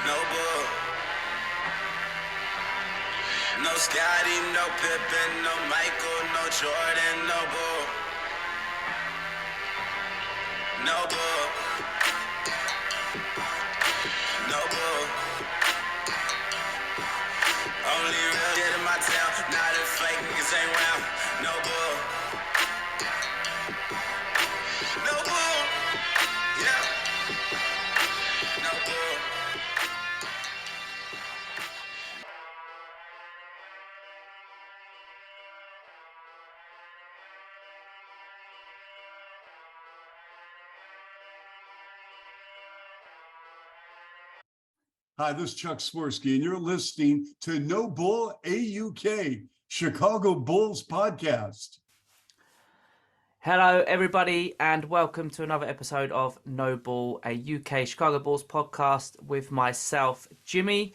No Bull. No Scotty, no Pippen, no Michael, no Jordan, no Bull. No Bull. No Bull. Only real shit in my town. Not if fake niggas ain't round. No Bull. No Bull. Yeah. No Bull. Hi, this is Chuck Swirsky, and you're listening to No Bull AUK, Chicago Bulls podcast. Hello, everybody, and welcome to another episode of No Bull, a UK Chicago Bulls podcast with myself, Jimmy.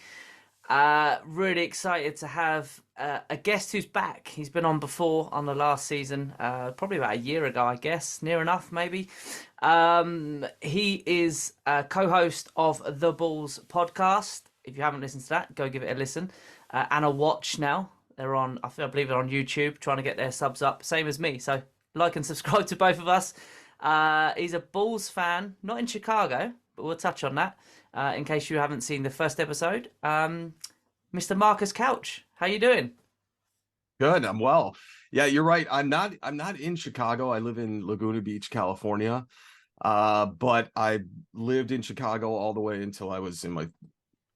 Really excited to have a guest who's back. He's been on before on the last season, probably about a year ago, I guess, near enough, maybe. He is a co-host of the Bulls podcast. If you haven't listened to that, go give it a listen and a watch now. They're on, I believe they're on YouTube, trying to get their subs up, same as me. So like and subscribe to both of us. He's a Bulls fan, not in Chicago, but we'll touch on that in case you haven't seen the first episode. Mr. Marcus Couch, how you doing? Good, I'm well. Yeah, you're right. I'm not in Chicago. I live in Laguna Beach, California. But I lived in Chicago all the way until I was in my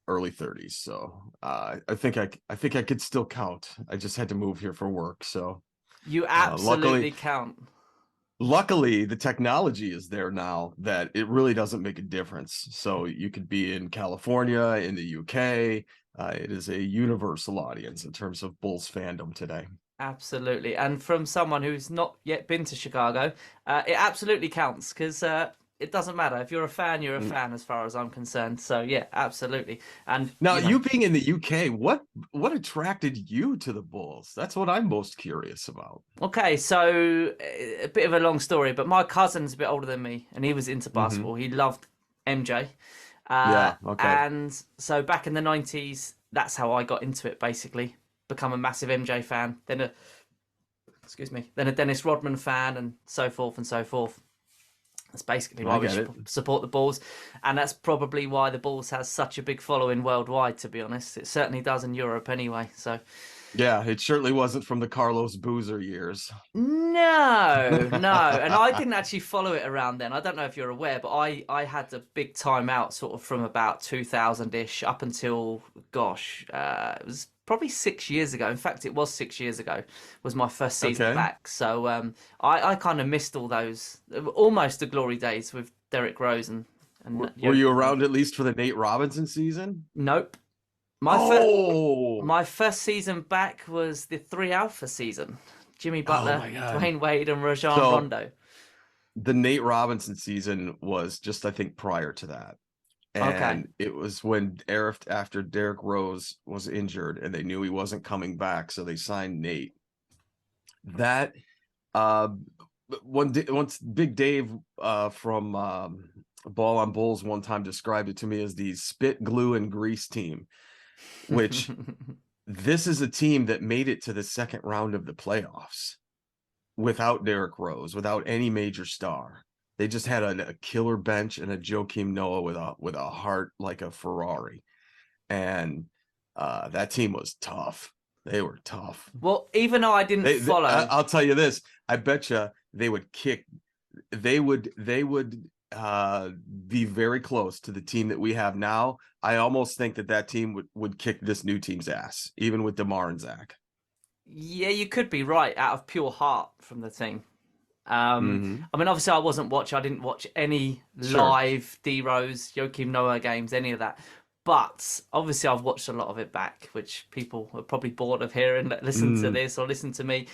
early 30s. So I think I could still count. I just had to move here for work. So you absolutely count. Luckily, the technology is there now that it really doesn't make a difference. So you could be in California, in the UK. It is a universal audience in terms of Bulls fandom today. Absolutely. And from someone who's not yet been to Chicago, it absolutely counts because it doesn't matter. If you're a fan, you're a fan as far as I'm concerned. So, yeah, absolutely. And now, you being in the UK, what attracted you to the Bulls? That's what I'm most curious about. Okay, so a bit of a long story, but my cousin's a bit older than me, and he was into basketball. He loved MJ. And so back in the 90s, that's how I got into it, basically. Become a massive MJ fan, then a Dennis Rodman fan, and so forth and so forth. That's basically why we support the Bulls, and that's probably why the Bulls has such a big following worldwide, to be honest. It certainly does in Europe anyway, so... Yeah, it certainly wasn't from the Carlos Boozer years. No. And I didn't actually follow it around then. I don't know if you're aware, but I had a big time out sort of from about 2000-ish up until, it was probably 6 years ago. In fact, it was 6 years ago was my first season back. So I kind of missed all those, almost the glory days with Derrick Rose. And were you around at least for the Nate Robinson season? Nope. My first season back was the 3 Alpha season. Jimmy Butler, Dwayne Wade, and Rajon Rondo. The Nate Robinson season was just, I think, prior to that. And it was when after Derrick Rose was injured and they knew he wasn't coming back, so they signed Nate. That once Big Dave from Ball on Bulls one time described it to me as the spit, glue, and grease team. Which this is a team that made it to the second round of the playoffs without Derrick Rose, without any major star. They just had a killer bench and a Joakim Noah with a heart like a Ferrari. And that team was tough. They were tough. Well, even though I didn't follow, I'll tell you this. I bet you they would kick. They would be very close to the team that we have now. I almost think that team would kick this new team's ass, even with DeMar and Zach. Yeah, you could be right out of pure heart from the team. I mean, obviously I wasn't watching. I didn't watch any live D-Rose, Joakim Noah games, any of that. But obviously I've watched a lot of it back, which people are probably bored of hearing. Listen to this or listen to me.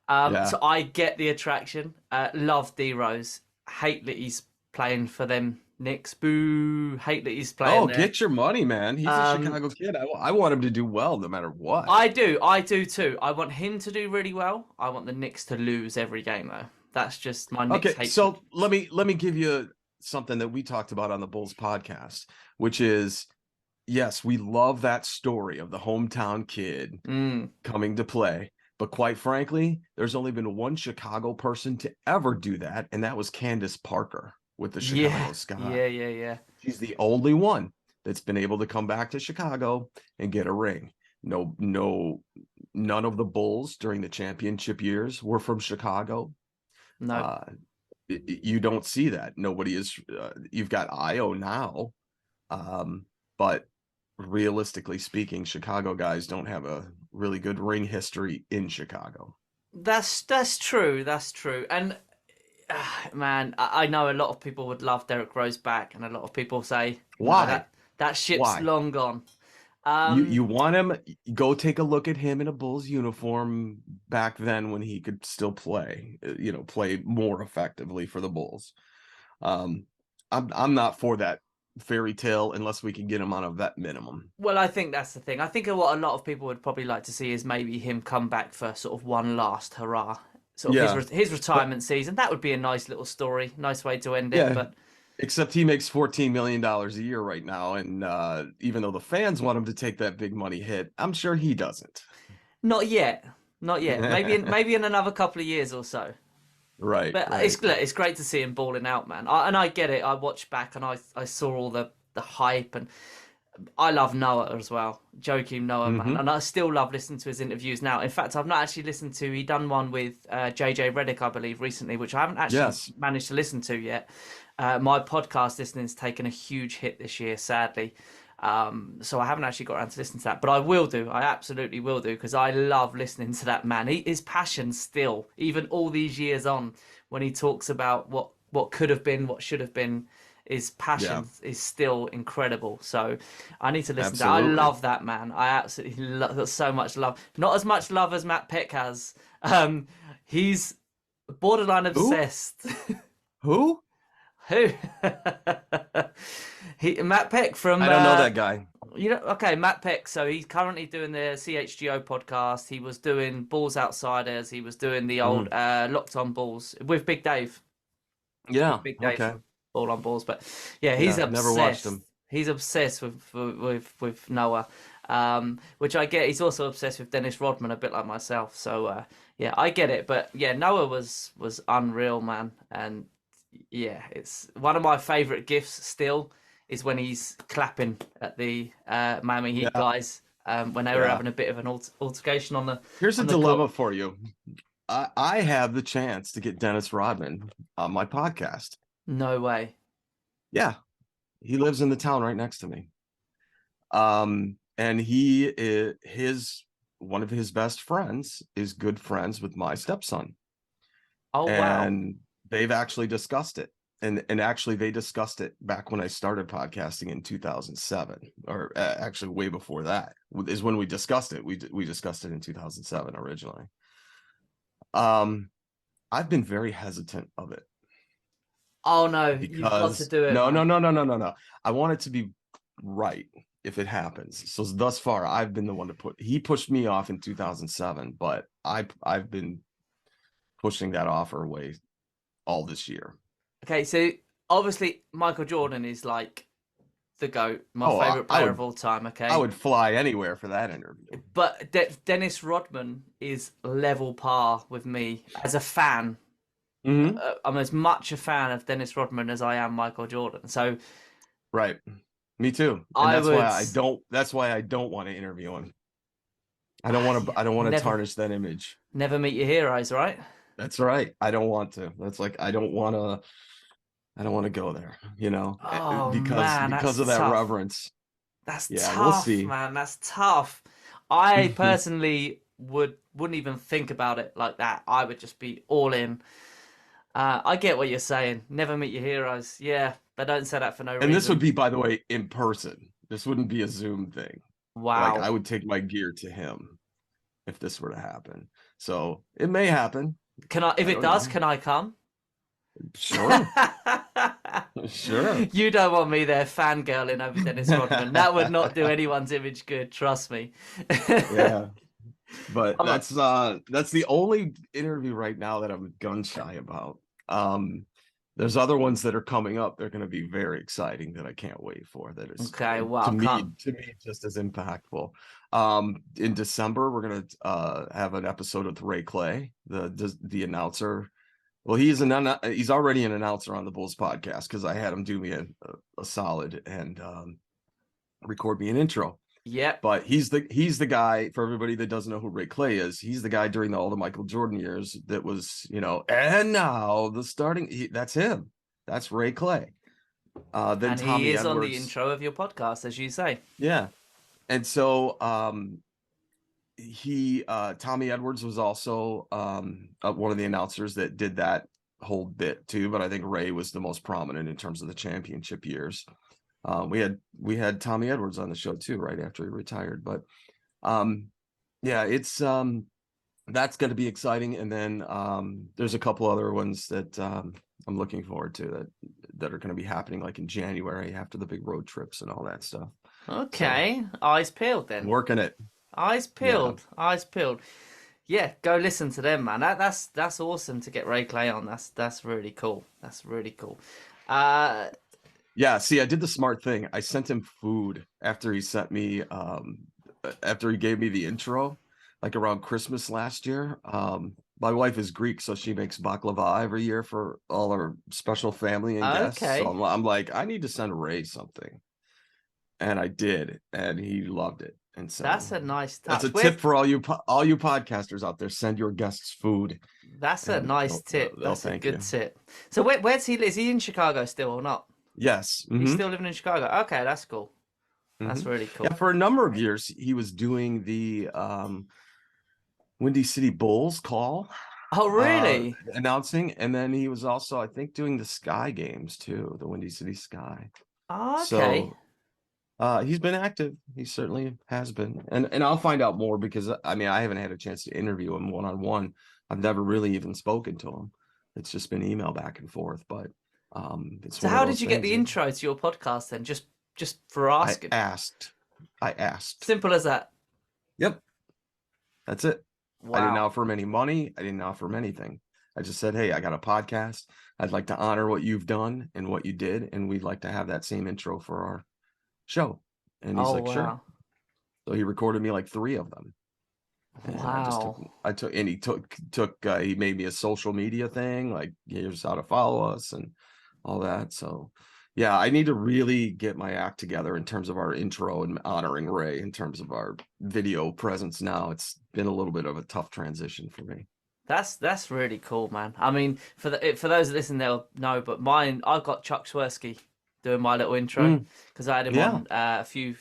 So I get the attraction. Love D-Rose. Hate that he's playing for them Knicks. Boo. Hate that he's playing there. Get your money, man. He's a Chicago kid. I want him to do well no matter what. I do too. I want him to do really well. I want the Knicks to lose every game though. That's just my Knicks hate. So let me give you something that we talked about on the Bulls podcast, which is yes, we love that story of the hometown kid coming to play. But quite frankly, there's only been one Chicago person to ever do that, and that was Candace Parker with the Chicago Sky. Yeah. She's the only one that's been able to come back to Chicago and get a ring. None of the Bulls during the championship years were from Chicago. No. You don't see that. Nobody is. You've got Io now, but realistically speaking, Chicago guys don't have a really good ring history in Chicago. That's true. That's true. And man, I know a lot of people would love Derrick Rose back, and a lot of people say, why? No, that ship's Why? long gone. You want him? Go take a look at him in a Bulls uniform back then when he could still play. Play more effectively for the Bulls. I'm not for that fairy tale unless we can get him on a vet minimum. Well, I think that's the thing. I think what a lot of people would probably like to see is maybe him come back for sort of one last hurrah, sort of his retirement season. That would be a nice little story, nice way to end it. But except he makes $14 million a year right now, and even though the fans want him to take that big money hit, I'm sure he doesn't. Not yet. Maybe in another couple of years or so. Right. But right. It's great to see him balling out, man. I get it. I watched back and I saw all the hype, and I love Noah as well. Joakim Noah, man. And I still love listening to his interviews now. In fact, I've not actually listened to, he done one with JJ Redick, I believe, recently, which I haven't actually managed to listen to yet. My podcast listening's taken a huge hit this year, sadly. So I haven't actually got around to listening to that, but I will do. I absolutely will do, because I love listening to that man. His passion still, even all these years on, when he talks about what could have been, what should have been, his passion is still incredible. So I need to listen to that. I love that man. I absolutely love so much love. Not as much love as Matt Peck has. He's borderline obsessed. Who? Matt Peck from I don't know that guy. Matt Peck. So he's currently doing the CHGO podcast. He was doing Bulls Outsiders. He was doing the old Locked On Bulls with Big Dave. Yeah, Big Dave from Ball on Balls. But yeah, he's obsessed. Never watched him. He's obsessed with Noah, which I get. He's also obsessed with Dennis Rodman, a bit like myself. So yeah, I get it. But yeah, Noah was unreal, man. And yeah, it's one of my favorite gifs still is when he's clapping at the Miami Heat guys when they were having a bit of an altercation on the. Here's a dilemma for you. I have the chance to get Dennis Rodman on my podcast. No way. Yeah, he lives in the town right next to me. And one of his best friends is good friends with my stepson. Oh, wow. And they've actually discussed it. And actually they discussed it back when I started podcasting in 2007, or actually way before that is when we discussed it. We discussed it in 2007 originally. I've been very hesitant of it. Oh no, you've got to do it. No. I want it to be right if it happens. So thus far, I've been the one he pushed me off in 2007, but I've been pushing that offer away all this year. Okay, so obviously Michael Jordan is like the GOAT, my favorite player of all time. Okay, I would fly anywhere for that interview. But Dennis Rodman is level par with me as a fan. Mm-hmm. I'm as much a fan of Dennis Rodman as I am Michael Jordan. So, right, me too. And that's why I don't want to interview him. I don't want to tarnish that image. Never meet your heroes, right? That's right. I don't want to. That's like I don't want to go there. Because of that tough. Reverence. That's tough, we'll see. Man. That's tough. I personally wouldn't even think about it like that. I would just be all in. I get what you're saying. Never meet your heroes. Yeah, they don't say that for no reason. And this would be, by the way, in person. This wouldn't be a Zoom thing. Wow. Like I would take my gear to him if this were to happen. So it may happen. Can I? If it does, can I come? Sure. Sure. You don't want me there fangirling over Dennis Rodman. That would not do anyone's image good. Trust me. Yeah. But that's the only interview right now that I'm gun shy about. There's other ones that are coming up. They're going to be very exciting that I can't wait for. That is Okay, well, to can't. me just as impactful. In December, we're going to have an episode with Ray Clay, the announcer. Well, he's already an announcer on the Bulls podcast because I had him do me a solid and record me an intro. Yep. But he's the guy, for everybody that doesn't know who Ray Clay is, he's the guy during all the Michael Jordan years that was, and now the starting, that's him. That's Ray Clay. Then And Tommy he is Edwards, on the intro of your podcast, as you say. yeah. And so Tommy Edwards was also one of the announcers that did that whole bit too, but I think Ray was the most prominent in terms of the championship years. We had Tommy Edwards on the show too, right after he retired. But yeah, it's that's going to be exciting. And then there's a couple other ones that I'm looking forward to that are going to be happening like in January after the big road trips and all that stuff. Okay, eyes peeled then. Working it. Eyes peeled. Eyes peeled. Yeah, go listen to them, man. That's awesome to get Ray Clay on. That's really cool. That's really cool. Yeah, see, I did the smart thing. I sent him food after he sent me after he gave me the intro, like around Christmas last year. My wife is Greek, so she makes baklava every year for all our special family and guests. Okay. So I'm like, I need to send Ray something. And I did, and he loved it. And so That's a nice touch. that's a tip for all you podcasters out there. Send your guests food. That's a nice tip. they'll That's a thank good you. tip. So where's he? Is he in Chicago still or not? Yes. He's Mhm. still living in Chicago. Okay, that's cool. That's Mhm. really cool. Yeah, for a number of years, he was doing the Windy City Bulls call. Oh, really? Announcing, and then he was also, I think, doing the Sky games too, the Windy City Sky. Oh, okay. So he's been active. He certainly has been, and I'll find out more because I mean I haven't had a chance to interview him one-on-one. I've never really even spoken to him. It's just been email back and forth. But it's So one of how those did you get the things intro to your podcast then? Just for that asking. I asked. Simple as that. Yep, that's it. Wow. I didn't offer him any money. I didn't offer him anything. I just said, hey, I got a podcast. I'd like to honor what you've done and what you did, and we'd like to have that same intro for our show. And he's like, sure. So he recorded me like 3 of them. And Wow. he made me a social media thing, like here's how to follow us and all that. So yeah, I need to really get my act together in terms of our intro and honoring Ray in terms of our video presence now. It's been a little bit of a tough transition for me. That's really cool, man. I mean, for those that listen, they'll know, but I've got Chuck Swirsky doing my little intro because I had him on a few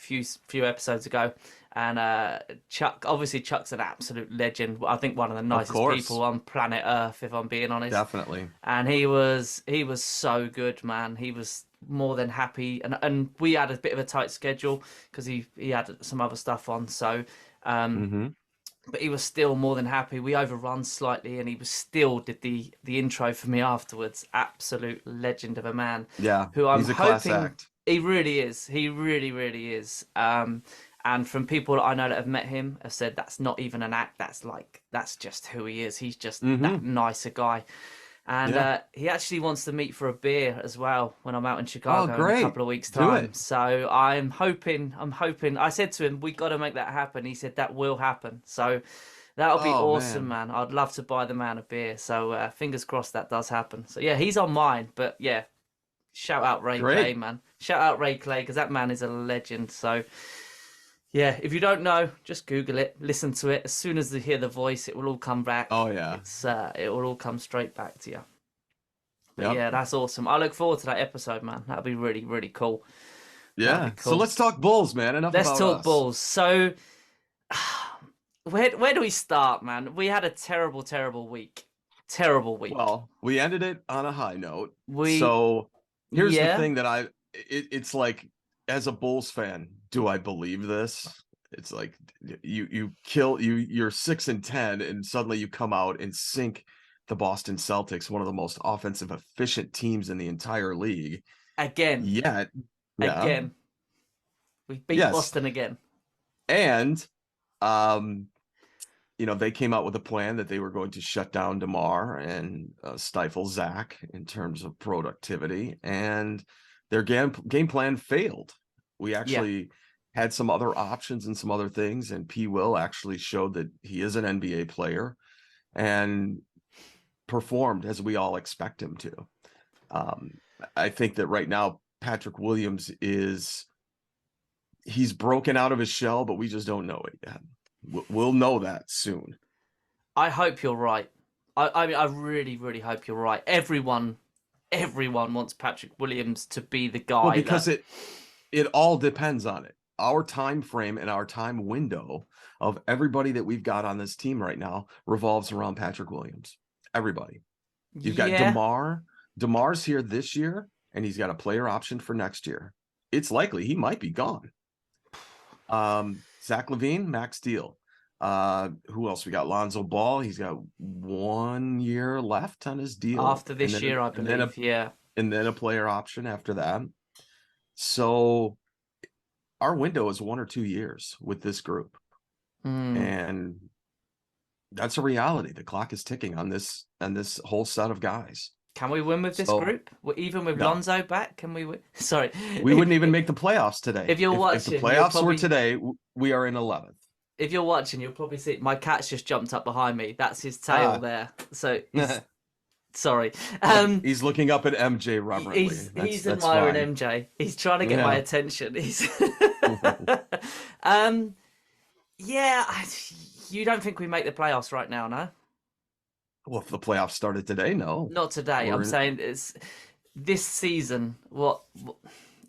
episodes ago, and Chuck's an absolute legend. I think one of the nicest people on planet Earth, if I'm being honest. Definitely. And he was so good, man. He was more than happy, and we had a bit of a tight schedule because he had some other stuff on. So, but he was still more than happy. We overrun slightly, and he was still did the intro for me afterwards. Absolute legend of a man. Yeah, who I'm he's a class hoping act. He really is. He really, really is. And from people that I know that have met him, have said that's not even an act. That's just who he is. He's just that nice a guy. And he actually wants to meet for a beer as well when I'm out in Chicago in a couple of weeks' time. So I'm hoping. I said to him, we got to make that happen. He said that will happen. So that'll be awesome, man. I'd love to buy the man a beer. So fingers crossed that does happen. So yeah, he's on mine. But yeah, shout out Ray Clay, man. Shout out Ray Clay because that man is a legend. So yeah, if you don't know, just Google it, listen to it. As soon as you hear the voice, it will all come back. Oh yeah, it will all come straight back to you. But yeah, that's awesome. I look forward to that episode, man. That'll be really, really cool. Yeah. Cool. So let's talk Bulls, man. Let's talk Bulls. So where do we start, man? We had a terrible, terrible week. Terrible week. Well, we ended it on a high note. So here's the thing that it's like, as a Bulls fan, do I believe this? It's like you're 6-10 and suddenly you come out and sink the Boston Celtics, one of the most offensive efficient teams in the entire league. Again. Again. We beat Boston again. And they came out with a plan that they were going to shut down DeMar and stifle Zach in terms of productivity, and their game plan failed. We actually had some other options and some other things, and P. Will actually showed that he is an NBA player and performed as we all expect him to. I think that right now Patrick Williams he's broken out of his shell, but we just don't know it yet. We'll know that soon. I hope you're right. I mean, I really, really hope you're right. Everyone wants Patrick Williams to be the guy. Well, because it all depends on it. Our time frame and our time window of everybody that we've got on this team right now revolves around Patrick Williams. Everybody. You've got DeMar. DeMar's here this year, and he's got a player option for next year. It's likely he might be gone. Zach LaVine, max deal. Who else? We got Lonzo Ball. He's got 1 year left on his deal. After this year, I believe. And then a player option after that. So our window is 1 or 2 years with this group. And that's a reality. The clock is ticking on this whole set of guys. Can we win with this group? Even with Lonzo back, can we win? Sorry. We wouldn't even make the playoffs today. If you're watching, if the playoffs were today, we are in 11th. If you're watching, you'll probably see my cat's just jumped up behind me. That's his tail there. So, sorry. He's looking up at MJ reverently. He's admiring MJ. He's trying to get my attention. You don't think we make the playoffs right now, no? Well, if the playoffs started today, no. Not today. I'm saying it's this season. What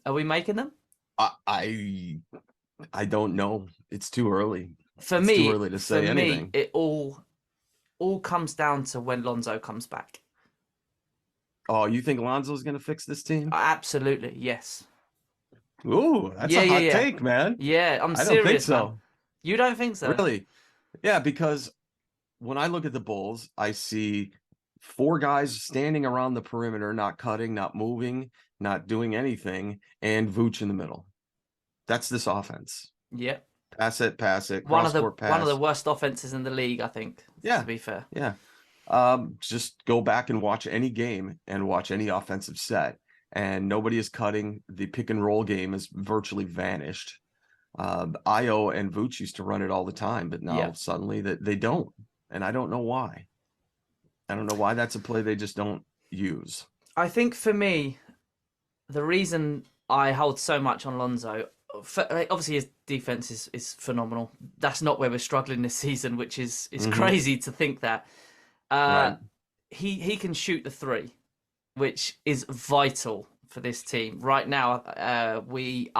are we making them? I don't know. It's too early. It's too early to say anything. It all comes down to when Lonzo comes back. Oh, you think Lonzo's going to fix this team? Absolutely, yes. Ooh, that's a hot take, man. Yeah, I'm serious. I don't think so. Man. You don't think so? Really? Yeah, because when I look at the Bulls, I see 4 guys standing around the perimeter, not cutting, not moving, not doing anything, and Vooch in the middle. That's this offense. Yeah. Pass it, pass. One of the worst offenses in the league, I think. Yeah. To be fair. Yeah. Just go back and watch any game and watch any offensive set, and nobody is cutting. The pick and roll game has virtually vanished. Io and Vooch used to run it all the time, but now suddenly that they don't, and I don't know why. I don't know why that's a play they just don't use. I think for me, the reason I hold so much on Lonzo, obviously his defense is phenomenal. That's not where we're struggling this season, which is crazy to think that. Right. He can shoot the 3, which is vital for this team right now. We're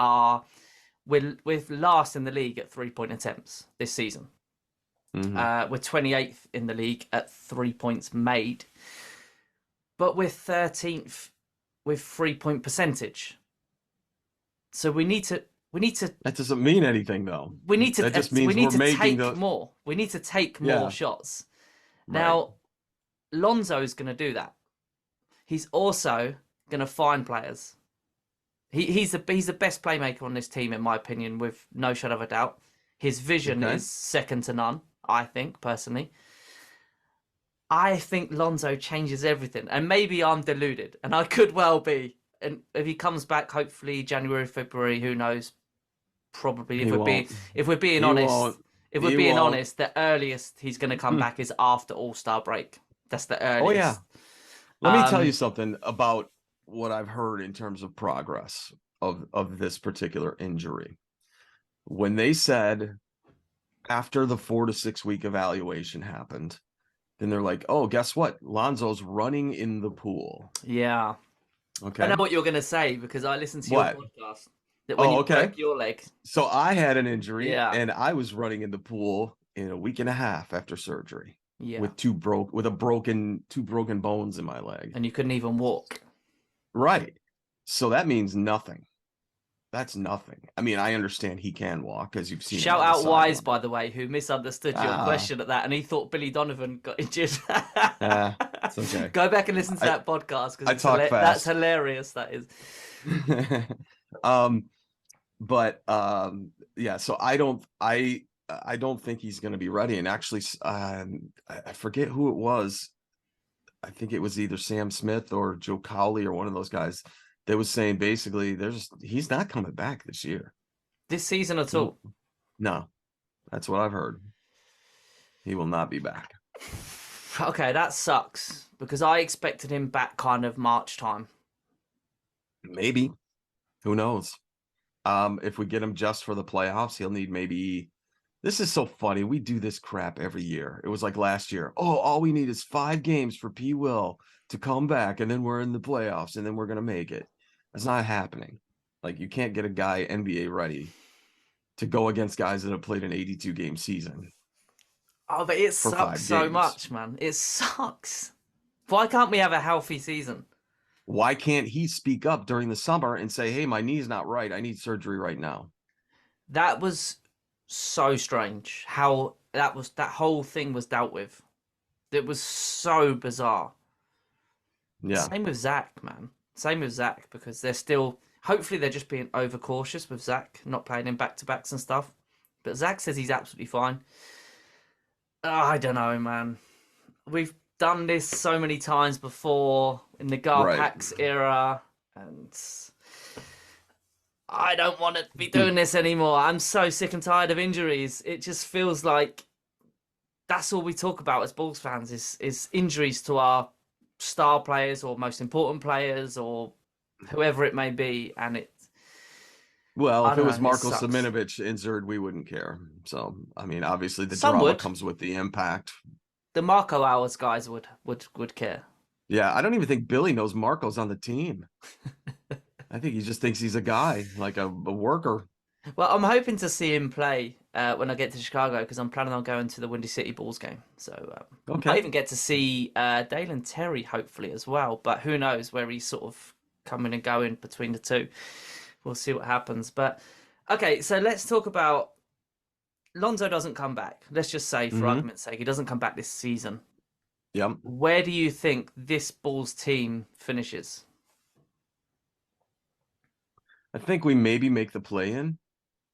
last in the league at 3-point attempts this season. We're 28th in the league at 3 points made, but we're 13th with 3-point percentage. So we need to. That doesn't mean anything, though. We need to. That just means we need we're to making take more. We need to take more shots. Now, Lonzo's going to do that. He's also going to find players. He's the best playmaker on this team, in my opinion, with no shadow of a doubt. His vision is second to none, I think, personally. I think Lonzo changes everything. And maybe I'm deluded, and I could well be. And if he comes back, hopefully January, February, who knows? Probably, if we're being honest, the earliest he's going to come back is after All-Star break. That's the earliest. Oh yeah. Let me tell you something about what I've heard in terms of progress of this particular injury. When they said after the 4 to 6 week evaluation happened, then they're like, "Oh, guess what? Lonzo's running in the pool." Yeah. Okay. I know what you're going to say because I listened to your podcast. That when you broke your leg. So I had an injury, and I was running in the pool in a week and a half after surgery. Yeah. With two broken bones in my leg. And you couldn't even walk. Right. So that means nothing. That's nothing. I mean, I understand he can walk, as you've seen. Shout out Wise, by the way, who misunderstood your question at that, and he thought Billy Donovan got injured. It's okay. Go back and listen to that podcast because that's hilarious. That is. So I don't think he's going to be ready. And actually, I forget who it was. I think it was either Sam Smith or Joe Cowley or one of those guys that was saying basically he's not coming back this year. This season at all? No, that's what I've heard. He will not be back. Okay, that sucks because I expected him back kind of March time. Maybe. Who knows? If we get him just for the playoffs, he'll need maybe. This is so funny. We do this crap every year. It was like last year. Oh, all we need is 5 games for P. Will to come back, and then we're in the playoffs, and then we're gonna make it. That's not happening. Like, you can't get a guy NBA ready to go against guys that have played an 82-game season. Oh, but it sucks so much, man. It sucks. Why can't we have a healthy season? Why can't he speak up during the summer and say, hey, my knee's not right. I need surgery right now? That was so strange how that whole thing was dealt with. It was so bizarre. Yeah. Same with Zach, man. Same with Zach, because hopefully they're just being overcautious with Zach, not playing him back-to-backs and stuff. But Zach says he's absolutely fine. I don't know, man. We've done this so many times before in the Garpax era, and I don't want to be doing this anymore. I'm so sick and tired of injuries. It just feels like that's all we talk about as Bulls fans is injuries to our star players or most important players or whoever it may be, and well, if it was Marko Simonovic injured, we wouldn't care. So, I mean, obviously the drama comes with the impact. The Marco Hours guys would care. Yeah, I don't even think Billy knows Marco's on the team. I think he just thinks he's a guy, like a worker. Well, I'm hoping to see him play when I get to Chicago because I'm planning on going to the Windy City Bulls game. So okay. I even get to see Dalen Terry hopefully as well. But who knows where he's sort of coming and going between the two. We'll see what happens. But okay, so let's talk about Lonzo doesn't come back. Let's just say, for argument's sake, he doesn't come back this season. Yep. Where do you think this Bulls team finishes? I think we maybe make the play-in.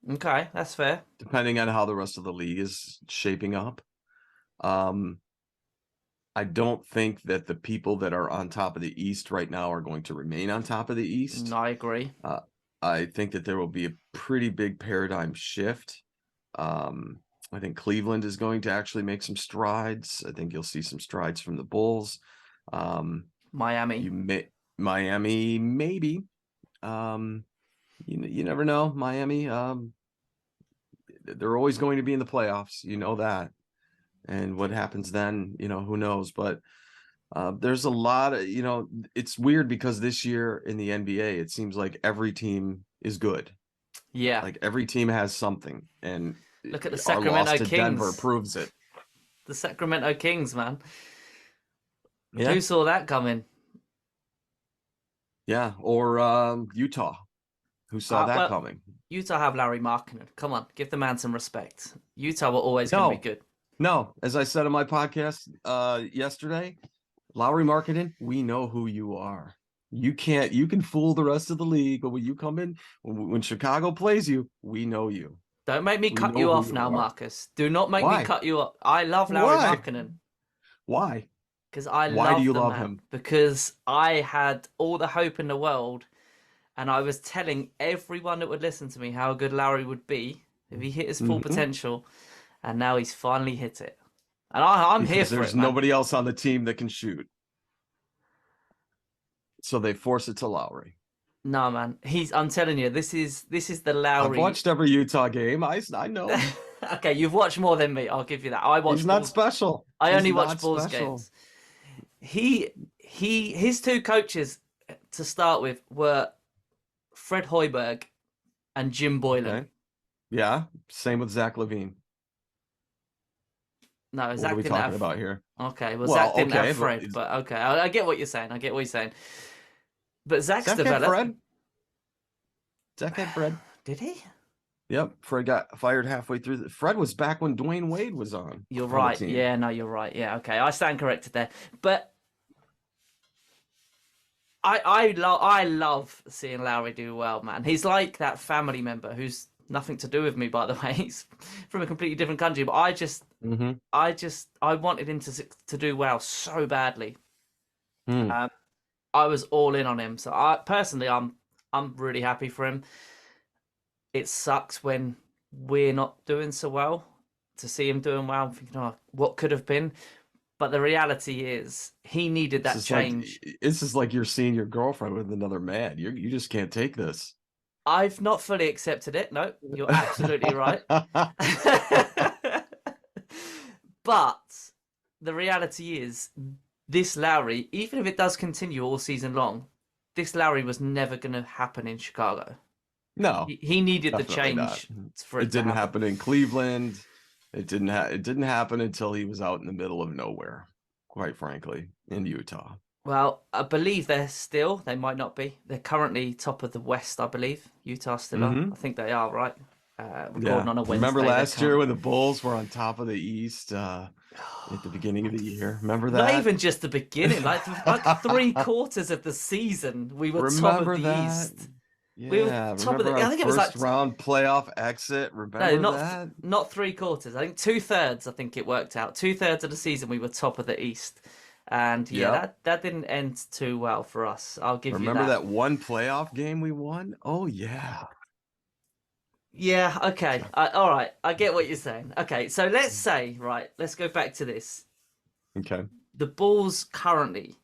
Okay, that's fair. Depending on how the rest of the league is shaping up. I don't think that the people that are on top of the East right now are going to remain on top of the East. I agree. I think that there will be a pretty big paradigm shift. I think Cleveland is going to actually make some strides. I think you'll see some strides from the Bulls. Miami, maybe. You never know. Miami, they're always going to be in the playoffs. You know that. And what happens then, who knows? But there's a lot of, it's weird because this year in the NBA, it seems like every team is good. Yeah. Like every team has something. And look at the Sacramento Kings. Denver proves it. The Sacramento Kings, man. Yeah. Who saw that coming? Yeah. Or Utah. Who saw that coming? Utah have Larry Markkinen. Come on, give the man some respect. Utah were always going to be good. No, as I said on my podcast yesterday, Lauri Markkinen, we know who you are. You can fool the rest of the league, but when you come in, when Chicago plays you, we know you. Don't make me cut you off now, Marcus. Do not make me cut you off. I love Larry Markkinen. Why? Because Why do you love him? Because I had all the hope in the world, and I was telling everyone that would listen to me how good Larry would be if he hit his full potential, and now he's finally hit it. And I'm here for it. There's nobody else on the team that can shoot. So they force it to Lowry. No, man. I'm telling you, this is the Lowry. I've watched every Utah game. I know. Okay, you've watched more than me. I'll give you that. I watched. He's not special. I only watch Bulls games. His two coaches to start with were Fred Hoiberg and Jim Boylan. Okay. Yeah, same with Zach LaVine. No, Zach what are we talking about here? Okay, well Zach didn't have Fred, but okay, I get what you're saying. But Zach's developed. Zach had Fred. Did he? Yep, Fred got fired halfway through. Fred was back when Dwayne Wade was on. You're right. Yeah, no, you're right. Yeah, okay, I stand corrected there. But I love seeing Lowry do well, man. He's like that family member who's nothing to do with me, by the way. He's from a completely different country, but Mhm. I wanted him to do well so badly. Hmm. I was all in on him. So I personally, I'm really happy for him. It sucks when we're not doing so well. To see him doing well, I'm thinking, oh, what could have been? But the reality is, he needed that This is like change. this is like you're seeing your girlfriend with another man. You just can't take this. I've not fully accepted it. No, you're absolutely right. But the reality is, this Lowry, even if it does continue all season long, this Lowry was never going to happen in Chicago. No, He needed the definitely not. change for it It to didn't happen. happen in Cleveland. It didn't happen until he was out in the middle of nowhere, quite frankly, in Utah. Well, I believe they might not be. They're currently top of the West, I believe. Utah still are. Mhm. I think they are, right? Recording Yeah. on a Wednesday. Remember they're last year currently- when the Bulls were on top of the East at the beginning of the year? Remember Not that? even just the beginning, like 3/4 of the season, we were top Remember of the that? East. Yeah, We were top of the. remember I our think it was first like round playoff exit. no, Remember not that? not 3/4. I think 2/3. I think it worked out. 2/3 of the season, we were top of the East, and yeah, Yep. that didn't end too well for us. I'll give Remember you that one playoff game we won? Oh yeah. Yeah, okay. All right. I get what you're saying. Okay, so let's say, right, let's go back to this. Okay. The Bulls currently,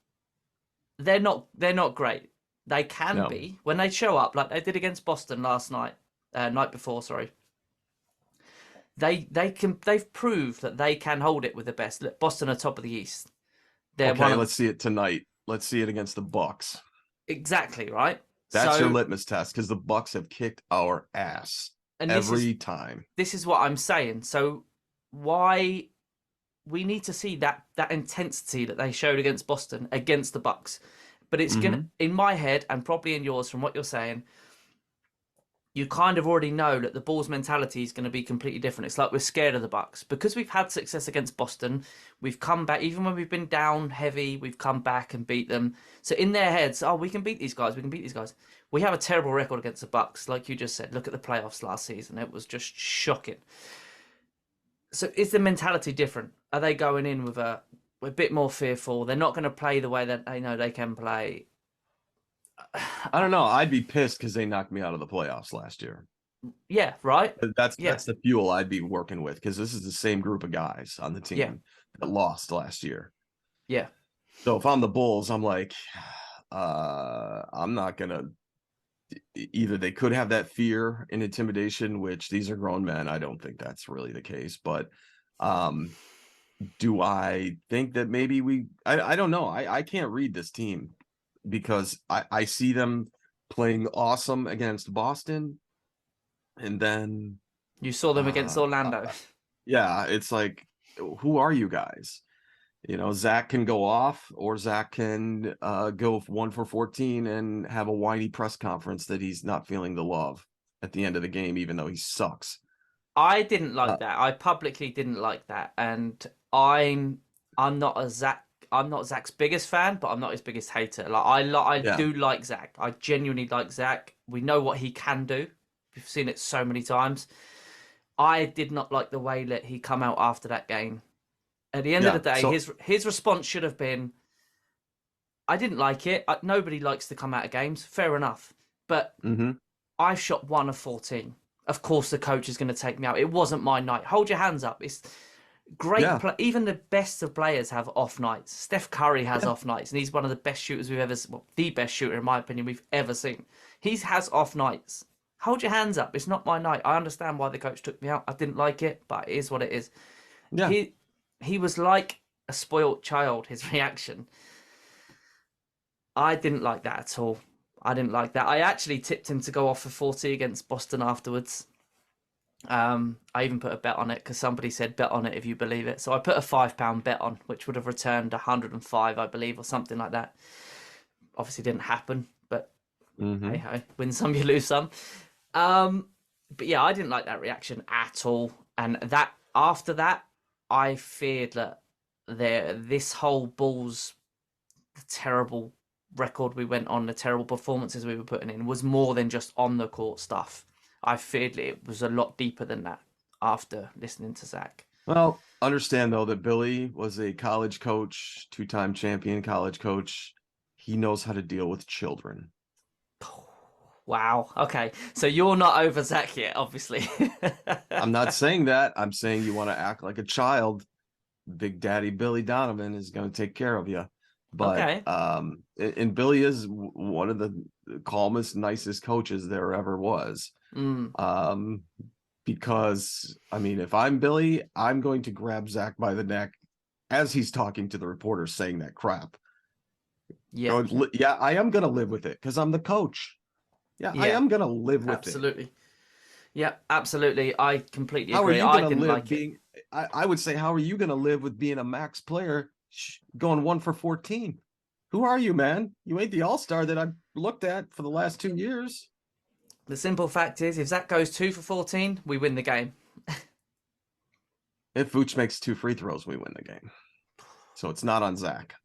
they're not great. They can No. be when they show up, like they did against Boston last night, night before, sorry. They've proved that they can hold it with the best. Look, Boston are top of the East. They're Okay, one of, let's see it tonight. Let's see it against the Bucks. exactly, right? That's So, your litmus test because the Bucks have kicked our ass and every time. this is what I'm saying. So why we need to see that intensity that they showed against Boston against the Bucks. But it's gonna, in my head and probably in yours, from what you're saying, you kind of already know that the Bulls' mentality is going to be completely different. It's like we're scared of the Bucks because we've had success against Boston. We've come back, even when we've been down heavy, we've come back and beat them. So in their heads, oh, we can beat these guys. We can beat these guys. We have a terrible record against the Bucks, like you just said. Look at the playoffs last season; it was just shocking. So is the mentality different? Are they going in with a bit more fearful? They're not going to play the way that they know they can play. I don't know. I'd be pissed because they knocked me out of the playoffs last year. Yeah, right. That's Yeah. the fuel I'd be working with because this is the same group of guys on the team Yeah. that lost last year. Yeah, So if I'm the Bulls, I'm like, I'm not gonna. Either they could have that fear and intimidation, which these are grown men. I don't think that's really the case, but do I think that maybe I don't know. I can't read this team because I see them playing awesome against Boston, and then you saw them against Orlando. yeah, it's like, who are you guys? You know, Zach can go off, or Zach can go 1 for 14 and have a whiny press conference that he's not feeling the love at the end of the game, even though he sucks. I didn't like that. I publicly didn't like that, and I'm not Zach's biggest fan, but I'm not his biggest hater. Like I do like Zach. I genuinely like Zach. We know what he can do. We've seen it so many times. I did not like the way that he come out after that game. At the end of the day, his response should have been, I didn't like it. Nobody likes to come out of games. Fair enough. But I shot 1 of 14. Of course, the coach is going to take me out. It wasn't my night. Hold your hands up. It's great. Yeah. Even the best of players have off nights. Steph Curry has off nights, and he's one of the best shooters the best shooter, in my opinion, we've ever seen. He has off nights. Hold your hands up. It's not my night. I understand why the coach took me out. I didn't like it, but it is what it is. Yeah. He was like a spoilt child, his reaction. I didn't like that at all. I didn't like that. I actually tipped him to go off for 40 against Boston afterwards. I even put a bet on it because somebody said bet on it if you believe it. So I put a £5 bet on, which would have returned 105, I believe, or something like that. Obviously didn't happen, but hey ho, win some, you lose some. But yeah, I didn't like that reaction at all. And that after that, I feared that this whole Bulls, the terrible record we went on, the terrible performances we were putting in, was more than just on the court stuff. I feared it was a lot deeper than that after listening to Zach. Well, understand though that Billy was a college coach, two-time champion college coach. He knows how to deal with children. Wow. Okay. So you're not over Zach yet, obviously. I'm not saying that. I'm saying you want to act like a child. Big Daddy Billy Donovan is going to take care of you. But Okay. And Billy is one of the calmest, nicest coaches there ever was. Because I mean, if I'm Billy, I'm going to grab Zach by the neck as he's talking to the reporter saying that crap. Yeah. Yeah, I am going to live with it because I'm the coach. Yeah, I am going to live with it. Absolutely. Yeah, absolutely. I completely How agree. are you I going to didn't live like being? it. I would say, how are you going to live with being a max player going 1 for 14? Who are you, man? You ain't the all-star that I've looked at for the last 2 years. The simple fact is, if Zach goes 2 for 14, we win the game. If Vooch makes 2 free throws, we win the game. So it's not on Zach.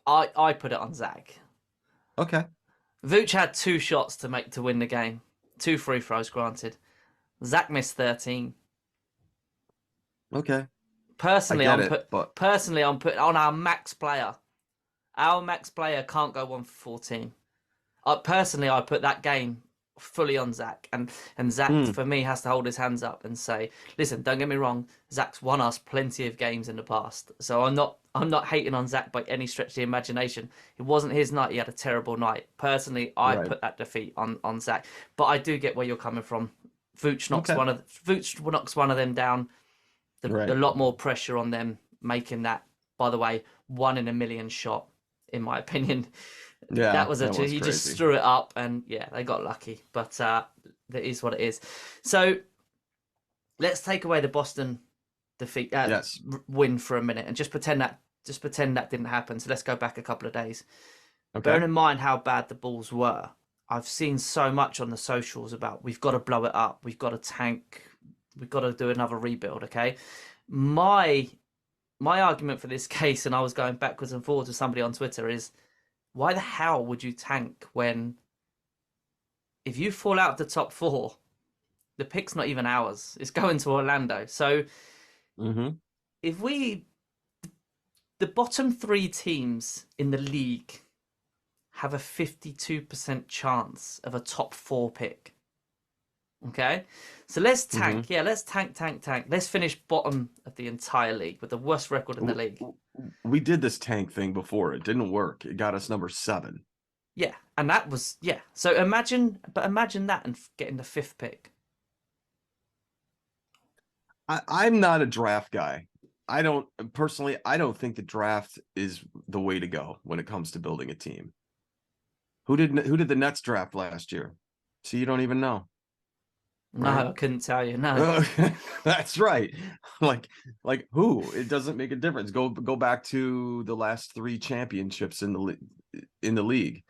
I put it on Zach. Okay. Vooch had 2 shots to make to win the game. 2 free throws, granted. Zach missed 13. Okay. Personally, I I'm get it, but putting on our max player. Our max player can't go 1 for 14. Personally, I put that game fully on Zach, and Zach for me has to hold his hands up and say, listen, don't get me wrong, Zach's won us plenty of games in the past, so I'm not hating on Zach by any stretch of the imagination. It wasn't his night. He had a terrible night. Personally, I put that defeat on Zach, but I do get where you're coming from. Vooch knocks one of them down. A lot more pressure on them making that, by the way, 1 in a million shot, in my opinion. Yeah, that was he crazy. Just threw it up, and yeah, they got lucky. But that is what it is. So let's take away the Boston defeat, win for a minute, and just pretend that didn't happen. So let's go back a couple of days. Okay. Bearing in mind how bad the Bulls were, I've seen so much on the socials about we've got to blow it up, we've got to tank, we've got to do another rebuild. Okay, my argument for this case, and I was going backwards and forwards with somebody on Twitter, is why the hell would you tank when, if you fall out of the top 4, the pick's not even ours. It's going to Orlando. So if the bottom 3 teams in the league have a 52% chance of a top 4 pick. Okay, so let's tank. Yeah, let's tank. Let's finish bottom of the entire league with the worst record in the league. We did this tank thing before. It didn't work. It got us number 7. Yeah, and that was So imagine that and getting the 5th pick. I'm not a draft guy. I don't think the draft is the way to go when it comes to building a team. Who did the Nets draft last year? So you don't even know. No, right? I couldn't tell you. No, that's right. Like who? It doesn't make a difference. Go back to the last 3 championships in the league.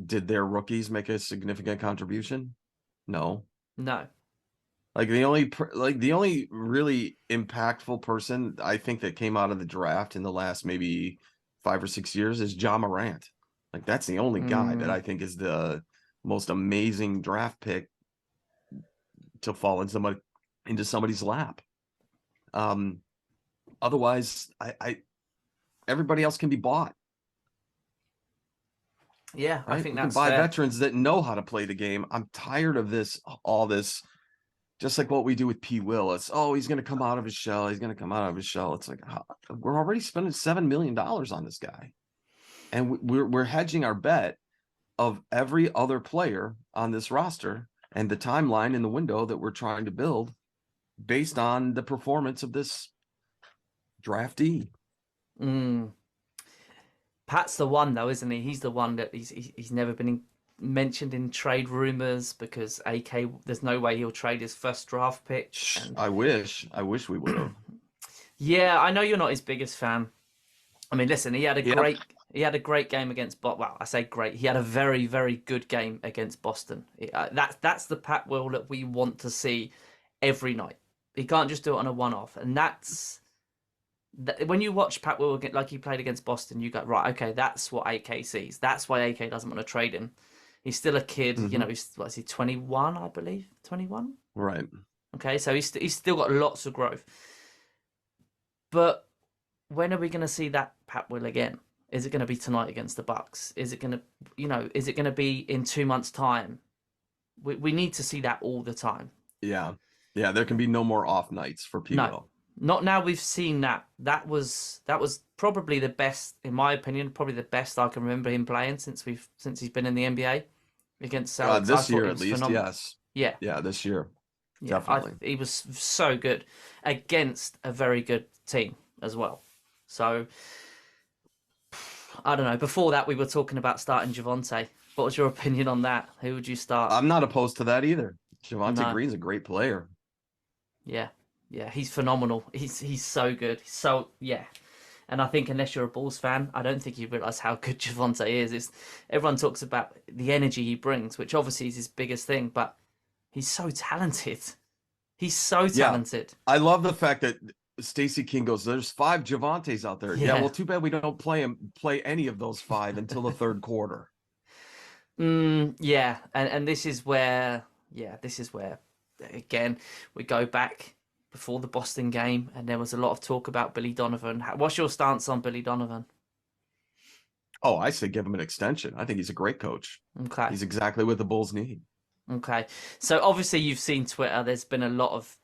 Did their rookies make a significant contribution? No. Like the only really impactful person I think that came out of the draft in the last maybe 5 or 6 years is Ja Morant. Like that's the only guy that I think is the most amazing draft pick to fall into somebody's lap. Otherwise, I everybody else can be bought. Yeah, right? I think that's buy fair. Veterans that know how to play the game. I'm tired of all this. Just like what we do with P. Will, it's he's going to come out of his shell. He's going to come out of his shell. It's like we're already spending $7 million on this guy, and we're hedging our bet of every other player on this roster and the timeline in the window that we're trying to build based on the performance of this draftee. Pat's the one though, isn't he? He's the one that he's never been mentioned in trade rumors because AK, there's no way he'll trade his first draft pick. I wish we would have. Yeah, I know you're not his biggest fan. I mean, listen, he had a great game against I say great. He had a very, very good game against Boston. That's the Pat Will that we want to see every night. He can't just do it on a one-off, and when you watch Pat Will like he played against Boston, you go, right, okay, that's what AK sees. That's why AK doesn't want to trade him. He's still a kid. You Mhm. know, what is he, 21, I believe? 21? Right. Okay, so he's still got lots of growth. But when are we going to see that Pat Will again? Is it going to be tonight against the Bucks? Is it going to, is it going to be in 2 months' time? We need to see that all the time. Yeah. Yeah. There can be no more off nights for P. No, Will. not now we've seen that. That was probably the best, in my opinion, probably the best I can remember him playing since he's been in the NBA against Celtics. This I year thought he at was least. phenomenal. Yes. Yeah, Yeah. This year. yeah. Definitely. He was so good against a very good team as well. So I don't know. Before that, we were talking about starting Javonte. What was your opinion on that? Who would you start? I'm not opposed to that either. Javonte No. Green's a great player. Yeah, yeah, he's phenomenal. He's so good. Yeah. And I think unless you're a Bulls fan, I don't think you realise how good Javonte is. Everyone talks about the energy he brings, which obviously is his biggest thing, but he's so talented. He's so talented. I love the fact that Stacey King goes, there's 5 Javontes out there. Yeah, Yeah. well, too bad we don't play any of those 5 until the third quarter. Yeah, and this is where, again, we go back before the Boston game, and there was a lot of talk about Billy Donovan. What's your stance on Billy Donovan? Oh, I say give him an extension. I think he's a great coach. Okay. He's exactly what the Bulls need. Okay. So obviously you've seen Twitter. There's been a lot of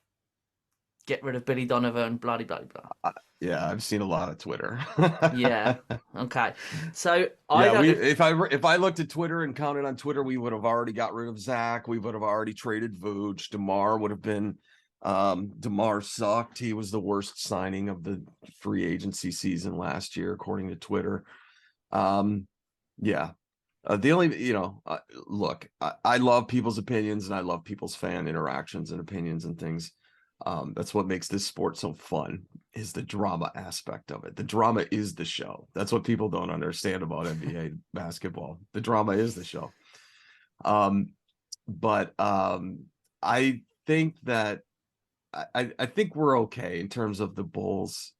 get rid of Billy Donovan, blah, blah, blah. Yeah, I've seen a lot of Twitter. Yeah. Okay. So if I looked at Twitter and counted on Twitter, we would have already got rid of Zach. We would have already traded Vooch. DeMar would have been DeMar sucked. He was the worst signing of the free agency season last year, according to Twitter. Yeah. The only, look, I love people's opinions and I love people's fan interactions and opinions and things. That's what makes this sport so fun, is the drama aspect of it. The drama is the show. That's what people don't understand about NBA basketball. The drama is the show. But I think that I think we're okay in terms of the Bulls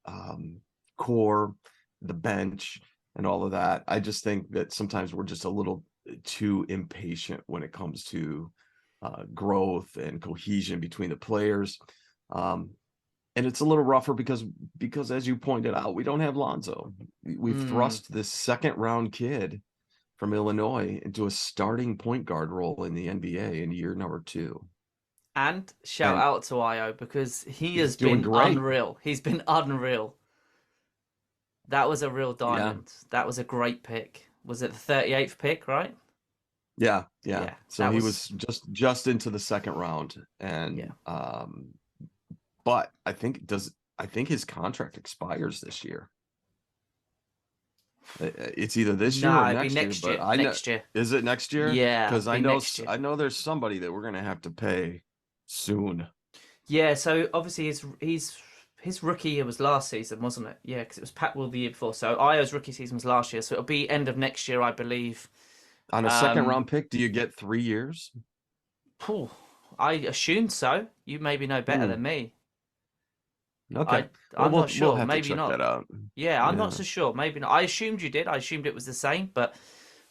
core, the bench, and all of that. I just think that sometimes we're just a little too impatient when it comes to growth and cohesion between the players. And it's a little rougher because as you pointed out, we don't have Lonzo. We've thrust this second round kid from Illinois into a starting point guard role in the NBA in year number 2. And shout out to Io, because he has doing been great. unreal. He's been unreal. That was a real diamond. Yeah. That was a great pick. Was it the 38th pick, right? Yeah. So he was just into the second round, and but I think his contract expires this year. It's either this year or next year. But next year. Is it next year? Yeah, because I know there's somebody that we're gonna have to pay soon. Yeah. So obviously his rookie year was last season, wasn't it? Yeah, because it was Pat Will the year before. So Io's rookie season was last year, so it'll be end of next year, I believe. On a second round pick, do you get 3 years? I assumed so. You maybe know better than me. Okay. I'm not sure. We'll have maybe to check not. That out. Yeah, I'm not so sure. Maybe not. I assumed you did. I assumed it was the same, but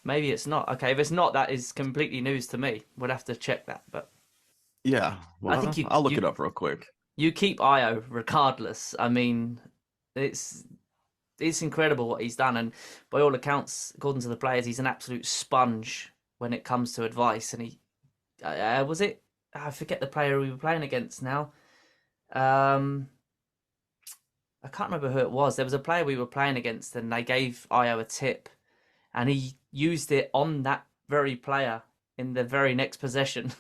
maybe it's not. Okay, if it's not, that is completely news to me. We'll have to check that. But yeah, well, I think I'll look it up real quick. You keep Io regardless. I mean, it's incredible what he's done, and by all accounts, according to the players, he's an absolute sponge when it comes to advice. And he was it? I forget the player we were playing against now. I can't remember who it was. There was a player we were playing against, and they gave Io a tip, and he used it on that very player in the very next possession.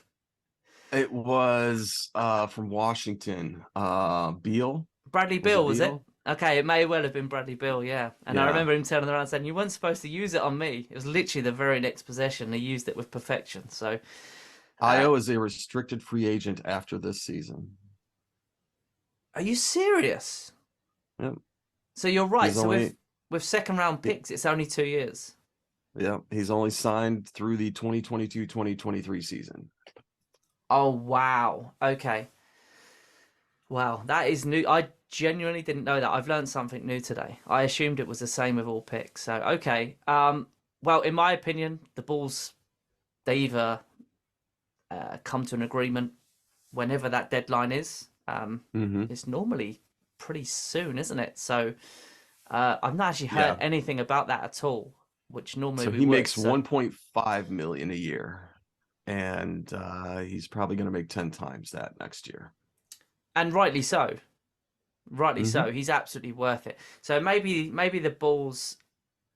It was from Washington. Beal. Bradley Beal, was it? Okay, it may well have been Bradley Beal, yeah. And I remember him turning around saying, "You weren't supposed to use it on me." It was literally the very next possession. He used it with perfection. So, Io is a restricted free agent after this season. Are you serious? Yep. So you're right. With second round picks, it's only 2 years. Yeah, he's only signed through the 2022-2023 season. Oh, wow. Okay. Wow, that is new. I genuinely didn't know that. I've learned something new today. I assumed it was the same with all picks. So, okay. Well, in my opinion, the Bulls they either come to an agreement whenever that deadline is. Hmm. It's normally pretty soon, isn't it? So I've not actually heard Yeah. anything about that at all, which normally So we he would. makes So, 1.5 million a year, and he's probably going to make 10 times that next year. and rightly so. Rightly Hmm. so. He's absolutely worth it. So maybe the Bulls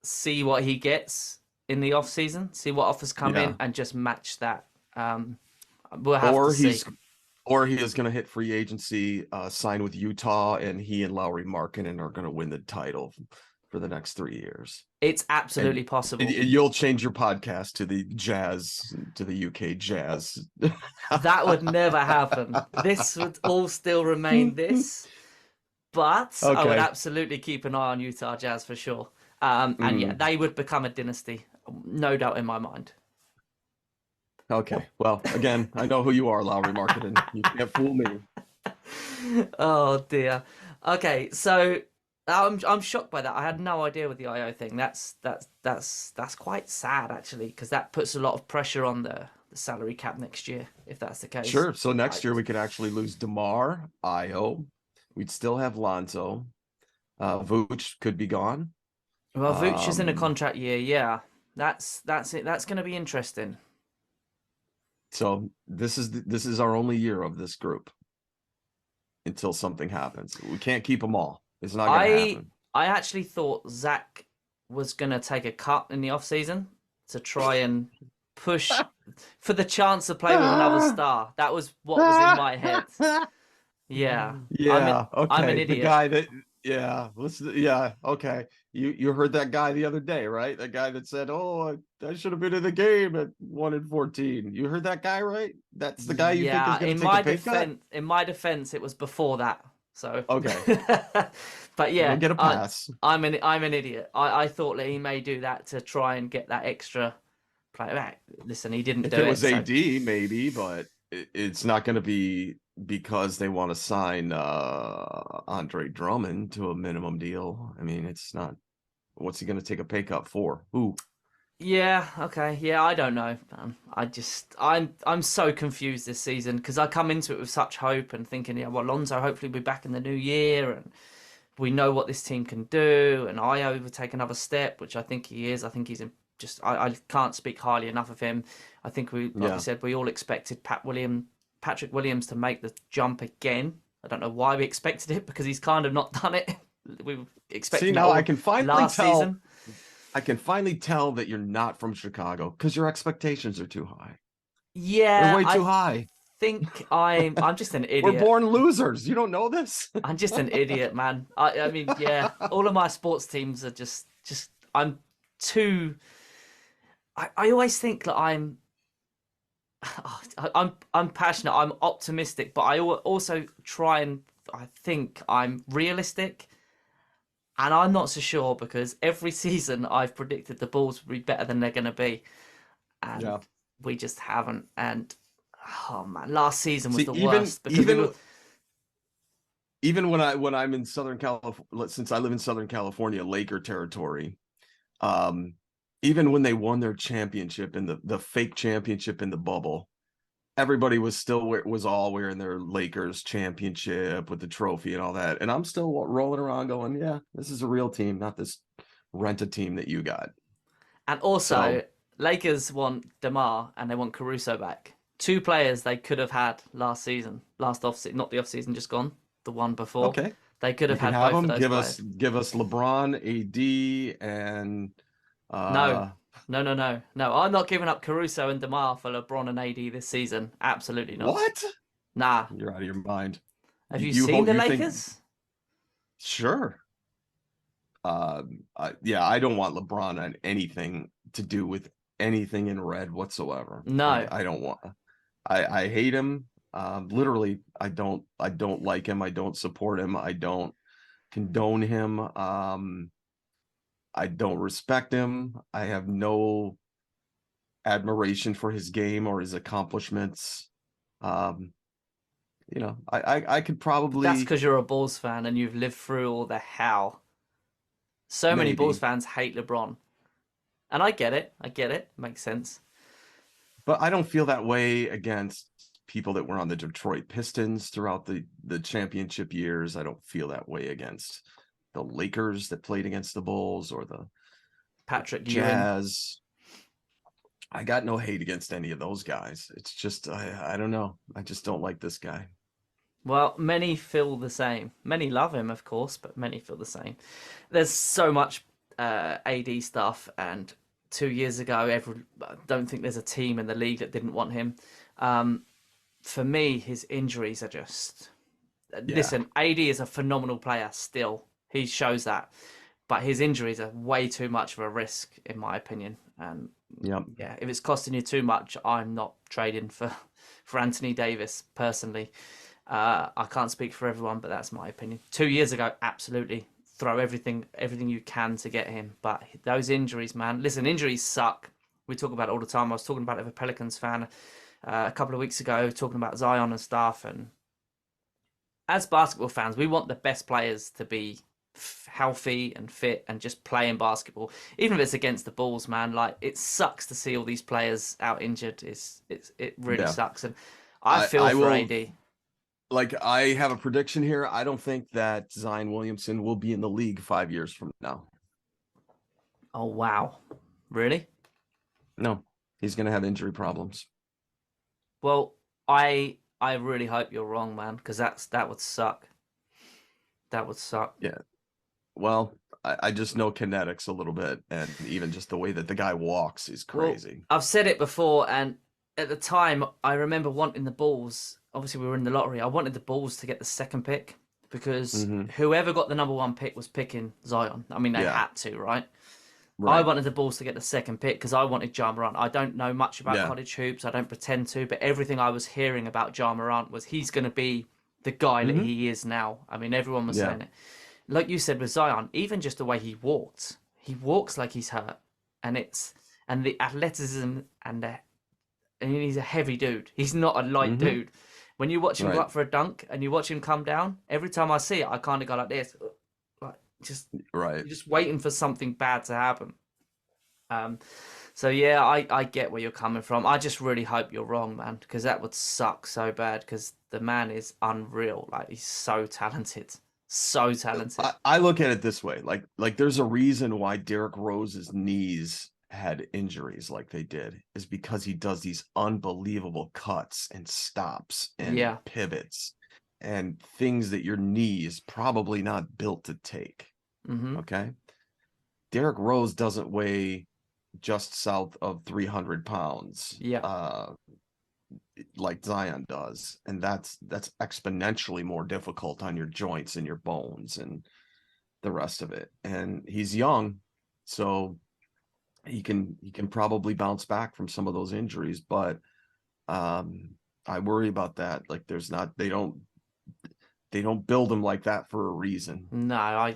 see what he gets in the off season, see what offers come Yeah. in, and just match that. We'll have Or to see. he is going to hit free agency, sign with Utah, and he and Lowry Markkinen are going to win the title for the next 3 years. It's absolutely And possible. you'll change your podcast to the Jazz, to the UK Jazz. That would never happen. This would all still remain this, but I would Okay. absolutely keep an eye on Utah Jazz for sure. And yeah, Mm. they would become a dynasty, no doubt in my mind. Okay. Well, again, I know who you are, Lowry Markkinen. You can't fool me. Oh dear. Okay, so I'm shocked by that. I had no idea with the IO thing. That's quite sad actually, because that puts a lot of pressure on the salary cap next year if that's the case. Sure. So next Like, year we could actually lose DeMar, Io. We'd still have Lonzo. Vooch could be gone. well, Vooch is in a Um, contract year. Yeah, that's it. That's going to be interesting. So this is our only year of this group until something happens. We can't keep them all. It's not going to happen. I actually thought Zach was going to take a cut in the off season to try and push for the chance to play with another star. That was what was in my head. Yeah. Yeah. I'm an Okay. The idiot. guy that. Yeah. Listen. Yeah. Okay. You heard that guy the other day, right? The guy that said, "Oh, I should have been in the game at 1-14." You heard that guy, right? That's the guy you think is Yeah, going in to my take a pay cut? defense, it was before that. So Okay. but yeah, You'll get a pass. I'm an idiot. I thought that he may do that to try and get that extra play. Listen, he didn't If do it was so- AD, maybe, but it's not going to be because they want to sign Andre Drummond to a minimum deal. I mean, it's not. What's he going to take a pay cut for? Who? Yeah, okay. Yeah, I don't know, man. I'm so confused this season because I come into it with such hope and thinking, yeah, well, Lonzo hopefully will be back in the new year and we know what this team can do and Io will take another step, which I think he is. I think he's just I can't speak highly enough of him. I think like Yeah. we said, we all expected Patrick Williams to make the jump again. I don't know why we expected it because he's kind of not done it. We expected See, it now all I can finally last tell. season. I can finally tell that you're not from Chicago because your expectations are too high. Yeah, They're way too I high. think I'm just an We're idiot. born losers. You don't know this? I'm just an idiot, man. I mean, yeah, all of my sports teams are just I'm too. I always think that I'm passionate. I'm optimistic, but I also try and I think I'm realistic. And I'm not so sure because every season I've predicted the Bulls would be better than they're going to be, and Yeah. we just haven't. And oh man, last season was See, the even worst because we even were, even when I'm in Southern California, since I live in Southern California, Laker territory, even when they won their championship in the fake championship in the bubble, everybody was all wearing their Lakers championship with the trophy and all that, and I'm still rolling around going, yeah, this is a real team, not this rent-a team that you got. and also So- Lakers want DeMar and they want Caruso back. Two players they could have had last season, last off season, not the off season just gone, the one before. Okay, They could you have can had have both them. of those players. Give us LeBron, AD, and No. No. I'm not giving up Caruso and DeMar for LeBron and AD this season. Absolutely not. What? Nah. You're out of your mind. Have you You seen hold- the you think- Lakers? Sure. Yeah, I don't want LeBron on anything to do with anything in red whatsoever. No. I don't want. I hate him. Literally, I don't like him. I don't support him. I don't condone him. I don't respect him. I have no admiration for his game or his accomplishments. I could probably. That's because you're a Bulls fan and you've lived through all the hell. So many Maybe. Bulls fans hate LeBron. And I get it. Makes sense. But I don't feel that way against people that were on the Detroit Pistons throughout the championship years. I don't feel that way against the Lakers that played against the Bulls or the Patrick Ewing. Jazz. I got no hate against any of those guys. It's just I don't know. I just don't like this guy. Well, many feel the same. Many love him, of course, but many feel the same. There's so much AD stuff, and 2 years ago, I don't think there's a team in the league that didn't want him. For me, his injuries are just... Listen, AD is a phenomenal player still. He shows that. But his injuries are way too much of a risk, in my opinion. And yeah, if it's costing you too much, I'm not trading for Anthony Davis, personally. I can't speak for everyone, but that's my opinion. 2 years ago, absolutely. Throw everything you can to get him. But those injuries, man. Listen, injuries suck. We talk about it all the time. I was talking about it with a Pelicans fan a couple of weeks ago, talking about Zion and stuff. And as basketball fans, we want the best players to be healthy and fit and just playing basketball, even if it's against the Bulls, man. Like, it sucks to see all these players out injured. It really sucks, and I feel for AD. Like, I have a prediction here. I don't think that Zion Williamson will be in the league 5 years from now. Oh wow, really? No, he's gonna have injury problems. Well, I really hope you're wrong, man, because that would suck. That would suck. Yeah. Well, I just know kinetics a little bit, and even just the way that the guy walks is crazy. Well, I've said it before, and at the time, I remember wanting the Bulls. Obviously, we were in the lottery. I wanted the Bulls to get the second pick because whoever got the number 1 pick was picking Zion. I mean, they had to, right? I wanted the Bulls to get the second pick because I wanted Ja Morant. I don't know much about college hoops. I don't pretend to, but everything I was hearing about Ja Morant was he's going to be the guy that he is now. I mean, everyone was saying it. Like you said with Zion, even just the way he walks like he's hurt, and the athleticism and he's a heavy dude. He's not a light dude. When you watch him go up for a dunk and you watch him come down, every time I see it, I kind of go like this, like just waiting for something bad to happen. So yeah, I get where you're coming from. I just really hope you're wrong, man, because that would suck so bad. Because the man is unreal. Like, he's so talented. So talented. I look at it this way, like there's a reason why Derrick Rose's knees had injuries like they did, is because he does these unbelievable cuts and stops and pivots and things that your knee is probably not built to take. Okay. Derrick Rose doesn't weigh just south of 300 pounds. Like Zion does, and that's exponentially more difficult on your joints and your bones and the rest of it. And he's young, so he can probably bounce back from some of those injuries, but I worry about that. Like, they don't build him like that for a reason. No, I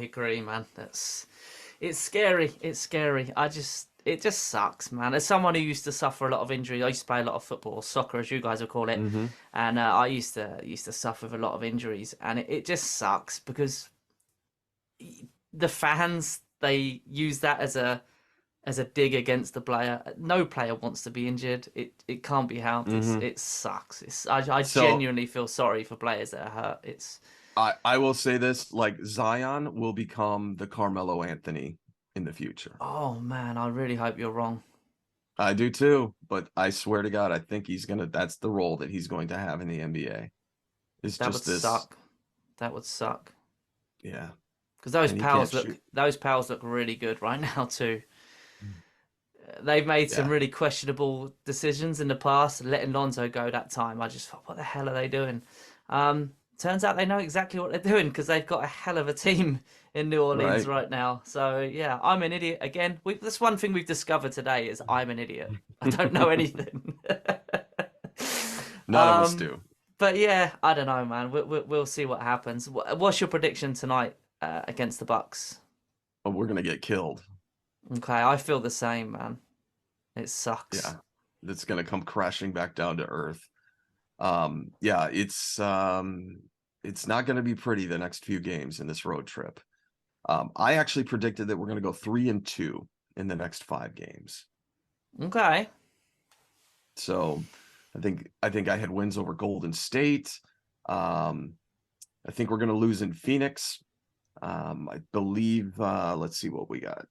agree, man. It's scary. It's scary. It just sucks, man. As someone who used to suffer a lot of injury, I used to play a lot of football, soccer, as you guys would call it, and I used to suffer with a lot of injuries, and it just sucks because the fans, they use that as a dig against the player. No player wants to be injured. It can't be helped. It sucks. I genuinely feel sorry for players that are hurt. I will say this: like, Zion will become the Carmelo Anthony in the future. Oh man, I really hope you're wrong. I do too, but I swear to God, I think that's the role that he's going to have in the NBA. That would suck. Yeah. Because those pals look really good right now too. They've made some really questionable decisions in the past, letting Lonzo go that time. I just thought, what the hell are they doing? Turns out they know exactly what they're doing because they've got a hell of a team in New Orleans right now. So yeah, I'm an idiot again. That's one thing we've discovered today is I'm an idiot. I don't know anything. None of us do. But yeah, I don't know, man. We'll see what happens. What's your prediction tonight against the Bucks? Oh, we're gonna get killed. Okay, I feel the same, man. It sucks. Yeah, it's gonna come crashing back down to earth. Yeah, it's not gonna be pretty the next few games in this road trip. I actually predicted that we're gonna go 3-2 in the next 5 games. Okay. So I think I had wins over Golden State. I think we're going to lose in Phoenix. I believe, let's see what we got.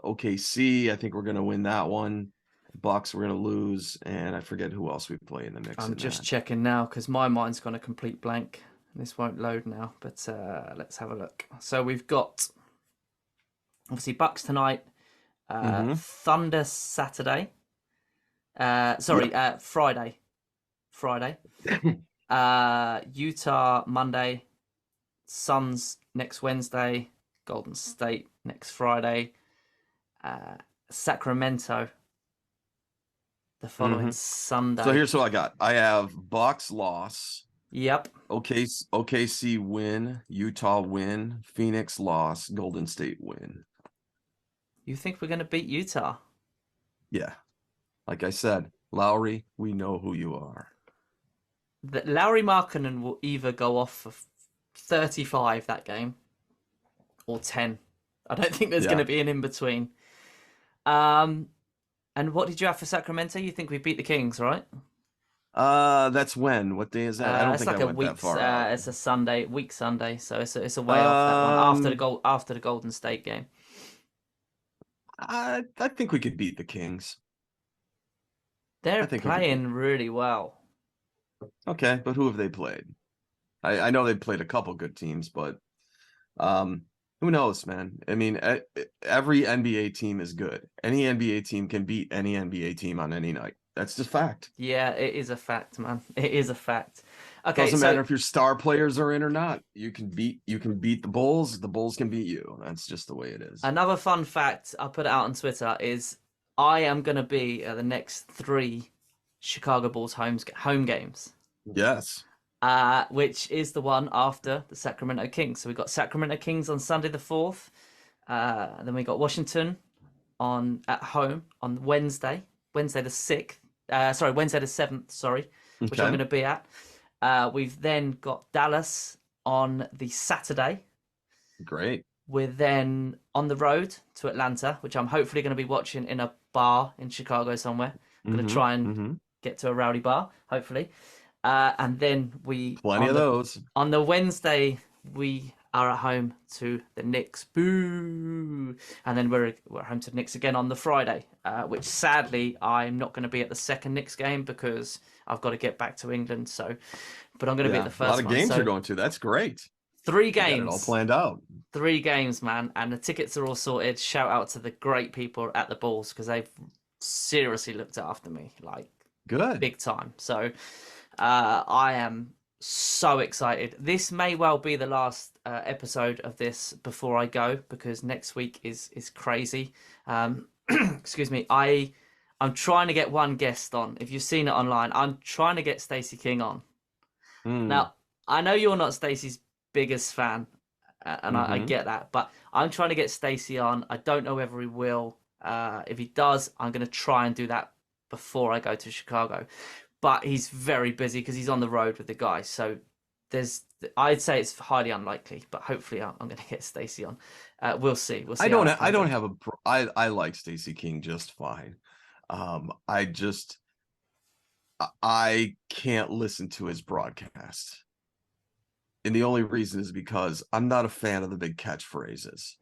OKC, I think we're going to win that one. Bucks, we're going to lose. And I forget who else we play in the mix. I'm just checking now because my mind's gone a complete blank. This won't load now, but let's have a look. So we've got, obviously, Bucks tonight, Thunder Saturday. Friday. Utah Monday, Suns next Wednesday, Golden State next Friday, Sacramento the following Sunday. So here's what I got. I have Bucks loss. Yep. OKC win, Utah win, Phoenix loss, Golden State win. You think we're going to beat Utah? Yeah. Like I said, Lowry, we know who you are. Lowry Markkanen will either go off for 35 that game or 10. I don't think there's going to be an in-between. And what did you have for Sacramento? You think we beat the Kings, right? That's when? What day is that? I don't think I went that far out. It's a Sunday, week Sunday, so it's a way off that one after the Golden State game. I think we could beat the Kings. They're playing really well. Okay, but who have they played? I know they've played a couple good teams, but who knows, man? I mean, every NBA team is good. Any NBA team can beat any NBA team on any night. That's just fact. Yeah, it is a fact, man. It is a fact. Okay, doesn't matter if your star players are in or not. You can beat the Bulls. The Bulls can beat you. That's just the way it is. Another fun fact, I'll put it out on Twitter, is I am going to be at the next 3 Chicago Bulls home games. Yes. Which is the one after the Sacramento Kings. So we got Sacramento Kings on Sunday the 4th. Then we got Washington at home on Wednesday the 6th. Wednesday the 7th, which I'm going to be at. We've then got Dallas on the Saturday. Great. We're then on the road to Atlanta, which I'm hopefully going to be watching in a bar in Chicago somewhere. I'm going to try and get to a rowdy bar, hopefully. And then plenty of those. On the Wednesday, we are at home to the Knicks. Boo! And then we're home to the Knicks again on the Friday, which sadly I'm not going to be at the second Knicks game because I've got to get back to England. But I'm going to be at the first one. A lot of games you're going to. That's great. 3 games. You got it all planned out. 3 games, man, and the tickets are all sorted. Shout out to the great people at the Bulls because they've seriously looked after me, like good, big time. So I am so excited. This may well be the last episode of this before I go because next week is crazy. Excuse me. I'm trying to get one guest on. If you've seen it online, I'm trying to get Stacey King on. Now, I know you're not Stacey's biggest fan, and I get that, but I'm trying to get Stacey on. I don't know whether he will. If he does, I'm going to try and do that before I go to Chicago. But he's very busy because he's on the road with the guys. So I'd say it's highly unlikely, but hopefully I'm going to get Stacey on. We'll see. We'll see. I like Stacey King just fine. I can't listen to his broadcast. And the only reason is because I'm not a fan of the big catchphrases.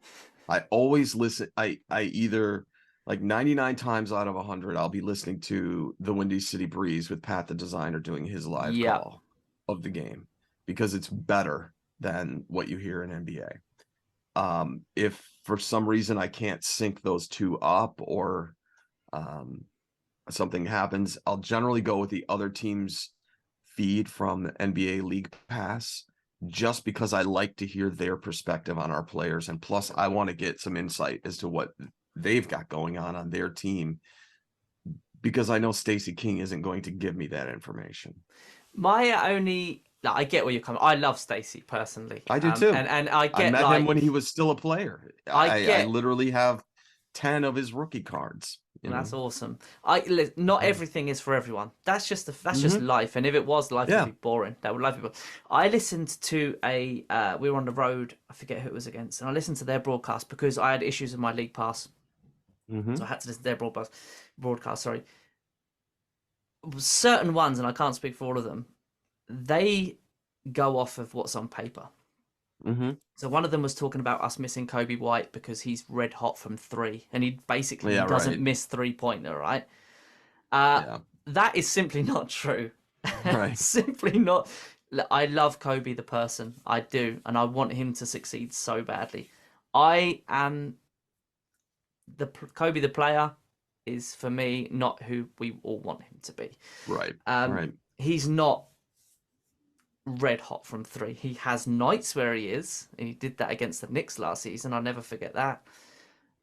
I always listen. I either like 99 times out of 100, I'll be listening to the Windy City Breeze with Pat the designer doing his live call of the game because it's better than what you hear in NBA. If for some reason I can't sync those two up or something happens, I'll generally go with the other team's feed from the NBA League Pass just because I like to hear their perspective on our players. And plus I want to get some insight as to what they've got going on their team because I know Stacey King isn't going to give me that information. I get where you're coming. I love Stacey personally. I do too. And I met him when he was still a player. I literally have 10 of his rookie cards. That's awesome. Not everything is for everyone. That's just just life. And if it was life, it'd be boring. That would life be boring. I listened to we were on the road. I forget who it was against, and I listened to their broadcast because I had issues with my league pass. So I had to listen to their broadcast. Sorry. certain ones, and I can't speak for all of them, they go off of what's on paper. Mm-hmm. So one of them was talking about us missing Kobe White because he's red hot from three, and he basically Yeah, doesn't right. miss 3-pointer, right? Yeah. That is simply not true. Right. Simply not. I love Kobe the person, I do, and I want him to succeed so badly. I am Kobe the player is for me not who we all want him to be. Right. Right. He's not red hot from three. He has nights where he is, and he did that against the Knicks last season. I'll never forget that.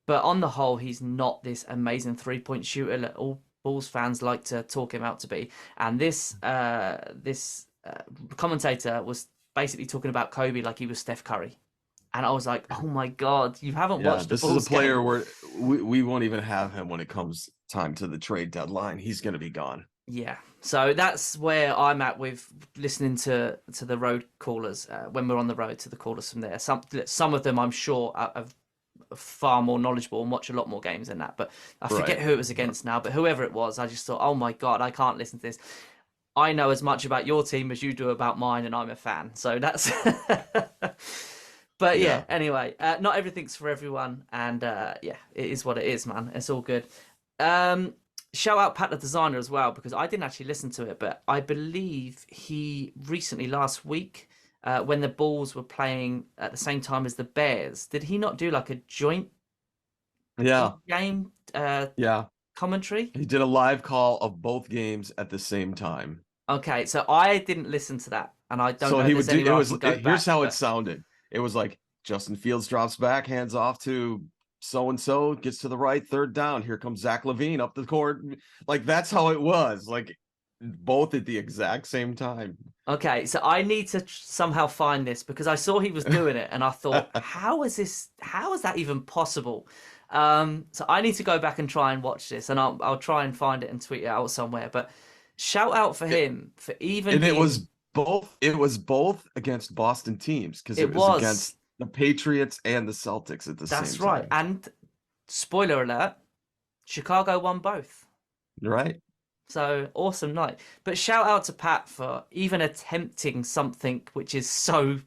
But on the whole, he's not this amazing 3-point shooter that all Bulls fans like to talk him out to be. And this commentator was basically talking about Kobe like he was Steph Curry. And I was like, oh my God, you haven't watched the This Bulls is a player game. where we won't even have him when it comes time to the trade deadline. He's going to be gone. Yeah, so that's where I'm at with listening to the road callers when we're on the road, to the callers from there. Some of them I'm sure are far more knowledgeable and watch a lot more games than that. But I forget who it was against now. But whoever it was, I just thought, oh my God, I can't listen to this. I know as much about your team as you do about mine, and I'm a fan. So that's. But yeah, anyway, not everything's for everyone, and yeah, it is what it is, man. It's all good. Shout out Pat the designer as well, because I didn't actually listen to it, but I believe he recently, last week, when the Bulls were playing at the same time as the Bears, did he not do like a joint game commentary? He did a live call of both games at the same time. Okay, so I didn't listen to that, and I don't know he if would there's do, anywhere I can go here's back, how but... it sounded. It was like Justin Fields drops back, hands off to so-and-so, gets to the right, third down. Here comes Zach LaVine up the court. Like, that's how it was. Like, both at the exact same time. Okay, so I need to somehow find this, because I saw he was doing it and I thought, how is that even possible? So I need to go back and try and watch this, and I'll try and find it and tweet it out somewhere. But shout out for him for even and being... it was both against Boston teams, because it was against the Patriots and the Celtics at the same time. That's right. And spoiler alert, Chicago won both. Right. So awesome night. But shout out to Pat for even attempting something which is so...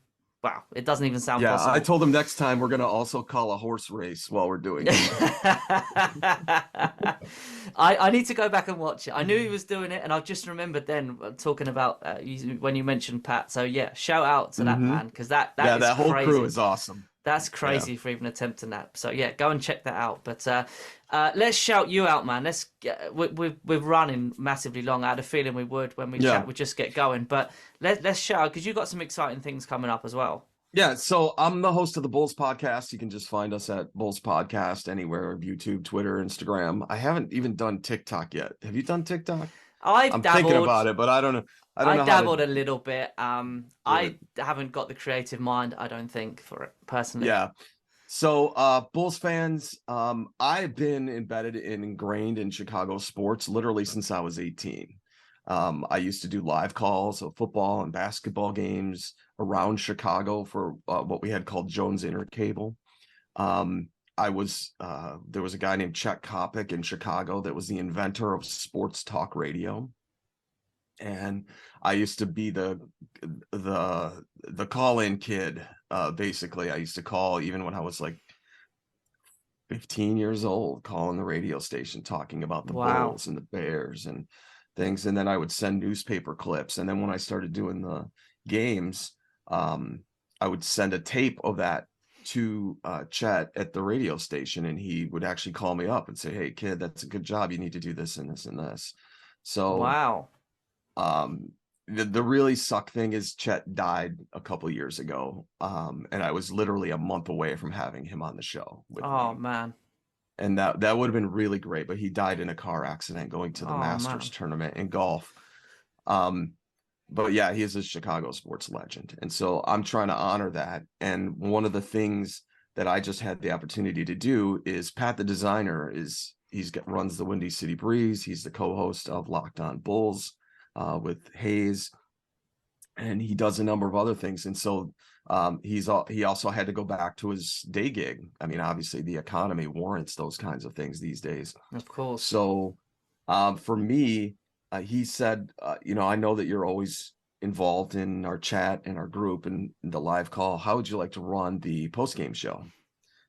Wow, it doesn't even sound possible. I told him next time we're going to also call a horse race while we're doing it. I need to go back and watch it. I knew he was doing it, and I just remembered then talking about when you mentioned Pat. So yeah, shout out to that man, because that is that whole crazy. crew is awesome. That's crazy for even attempting that. So yeah, go and check that out. But let's shout you out, man. We're running massively long. I had a feeling we would when we chat. We just get going. But let's shout, because you've got some exciting things coming up as well. Yeah, so I'm the host of the Bulls Podcast. You can just find us at Bulls Podcast anywhere: YouTube, Twitter, Instagram. I haven't even done TikTok yet. Have you done TikTok? I'm thinking about it, but I don't know. I dabbled a little bit. I haven't got the creative mind, I don't think, for it personally. Yeah. So Bulls fans, I've been embedded and ingrained in Chicago sports literally since I was 18. I used to do live calls of football and basketball games around Chicago for what we had called Jones Intercable. There was a guy named Chet Kopic in Chicago that was the inventor of sports talk radio. And I used to be the call-in kid. Basically, I used to call even when I was like 15 years old, calling the radio station, talking about the Bulls and the Bears and things. And then I would send newspaper clips. And then when I started doing the games, I would send a tape of that to Chet at the radio station, and he would actually call me up and say, "Hey kid, that's a good job. You need to do this and this and this." So the really suck thing is Chet died a couple years ago, and I was literally a month away from having him on the show with me. Man. And that would have been really great, but he died in a car accident going to the Masters tournament in golf. But yeah, he is a Chicago sports legend. And so I'm trying to honor that. And one of the things that I just had the opportunity to do is Pat the designer runs the Windy City Breeze. He's the co-host of Locked On Bulls with Hayes, and he does a number of other things. And so he also had to go back to his day gig. I mean, obviously the economy warrants those kinds of things these days. Of course. So for me, he said, I know that you're always involved in our chat and our group and the live call. How would you like to run the post game show?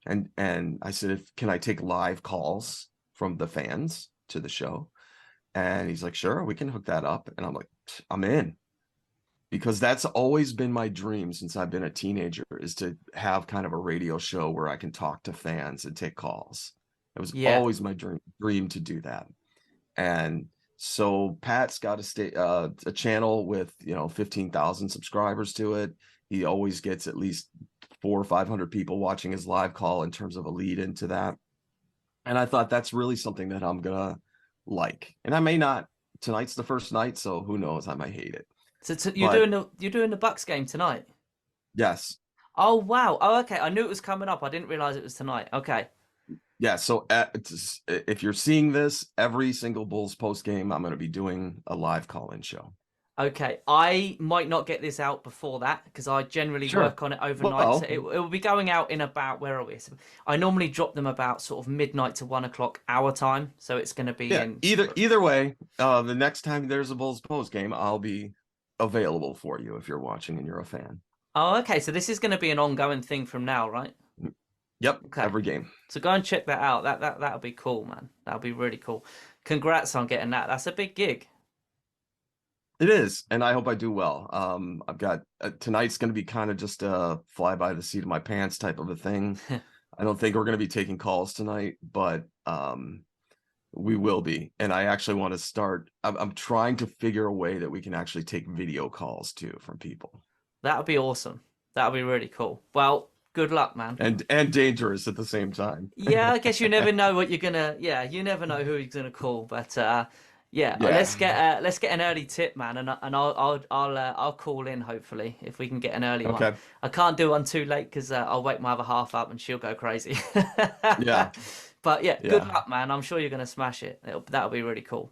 And I said, can I take live calls from the fans to the show? And he's like, sure, we can hook that up. And I'm like, I'm in, because that's always been my dream since I've been a teenager, is to have kind of a radio show where I can talk to fans and take calls. It was always my dream to do that. And so Pat's got a channel with 15,000 subscribers to it. He always gets at least 400 or 500 people watching his live call in terms of a lead into that. And I thought that's really something that I'm gonna like. And I may not. Tonight's the first night, so who knows? I might hate it. So you're doing the Bucks game tonight? Yes. Oh wow. Oh okay. I knew it was coming up. I didn't realize it was tonight. Okay. Yeah. So if you're seeing this, every single Bulls post game, I'm going to be doing a live call-in show. Okay, I might not get this out before that because I generally work on it overnight. Well, so it will be going out in about, where are we? So I normally drop them about sort of midnight to 1 o'clock our time. So it's going to be in either way. The next time there's a Bulls post game, I'll be available for you if you're watching and you're a fan. Oh, okay. So this is going to be an ongoing thing from now, right? Yep. Okay. Every game. So go and check that out. That'll be cool, man. That'll be really cool. Congrats on getting that. That's a big gig. It is, and I hope I do well. I've got tonight's going to be kind of just a fly by the seat of my pants type of a thing. I don't think we're going to be taking calls tonight, but we will be. And I actually want to start. I'm trying to figure a way that we can actually take video calls too from people. That would be awesome. That would be really cool. Well, good luck, man. And dangerous at the same time. Yeah, I guess you never know what you're gonna. Yeah, you never know who you're gonna call, but. Yeah, let's get an early tip, man, and I'll call in hopefully if we can get an early one. I can't do one too late because I'll wake my other half up and she'll go crazy. But yeah, good luck, man. I'm sure you're gonna smash it. That'll be really cool.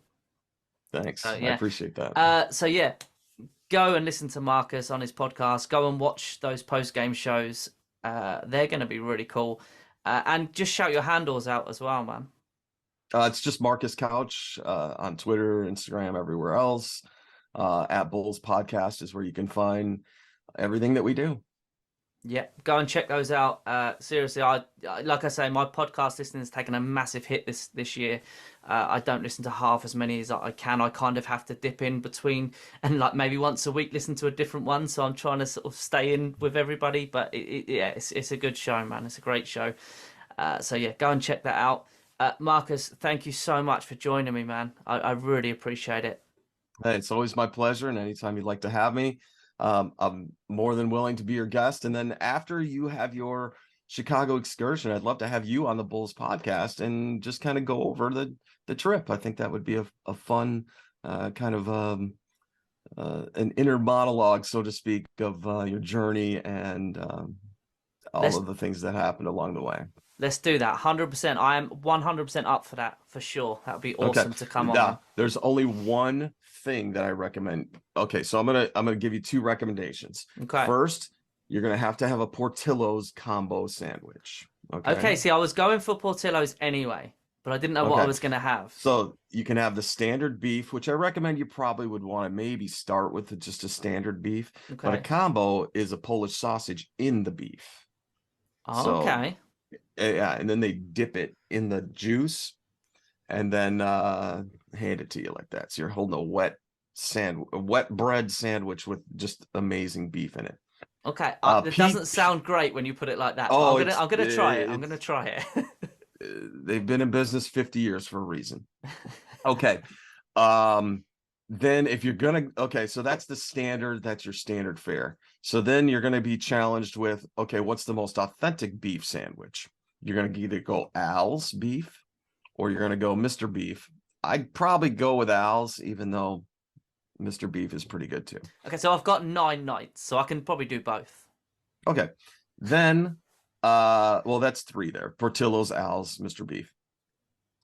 Thanks. I appreciate that. Go and listen to Marcus on his podcast. Go and watch those post game shows. They're gonna be really cool. And just shout your handles out as well, man. It's just Marcus Couch on Twitter, Instagram, everywhere else. At Bulls Podcast is where you can find everything that we do. Yeah, go and check those out. Seriously, like I say, my podcast listening has taken a massive hit this year. I don't listen to half as many as I can. I kind of have to dip in between and like maybe once a week listen to a different one. So I'm trying to sort of stay in with everybody. But it's a good show, man. It's a great show. So yeah, go and check that out. Marcus, thank you so much for joining me, man. I really appreciate it. Hey, it's always my pleasure. And anytime you'd like to have me, I'm more than willing to be your guest. And then after you have your Chicago excursion, I'd love to have you on the Bulls podcast and just kind of go over the trip. I think that would be a fun kind of an inner monologue, so to speak, of your journey and all of the things that happened along the way. Let's do that. 100%. I am 100% up for that, for sure. That would be awesome to come on. There's only one thing that I recommend. Okay, so I'm gonna give you two recommendations. Okay. First, you're gonna have a Portillo's combo sandwich. Okay. See, I was going for Portillo's anyway, but I didn't know what I was gonna have. So you can have the standard beef, which I recommend you probably would want to maybe start with just a standard beef. Okay. But a combo is a Polish sausage in the beef. Oh, okay. Yeah, and then they dip it in the juice and then hand it to you like that. So you're holding a wet bread sandwich with just amazing beef in it. Okay, it doesn't sound great when you put it like that. Oh, I'm gonna try it. I'm gonna try it. They've been in business 50 years for a reason. Okay. Then if you're so that's your standard fare. So then you're gonna be challenged with, okay, what's the most authentic beef sandwich? You're gonna either go Al's beef or you're gonna go Mr. Beef. I'd probably go with Al's, even though Mr. Beef is pretty good too. Okay, so I've got 9 nights, so I can probably do both. Okay. Then that's 3 there. Portillo's, Al's, Mr. Beef.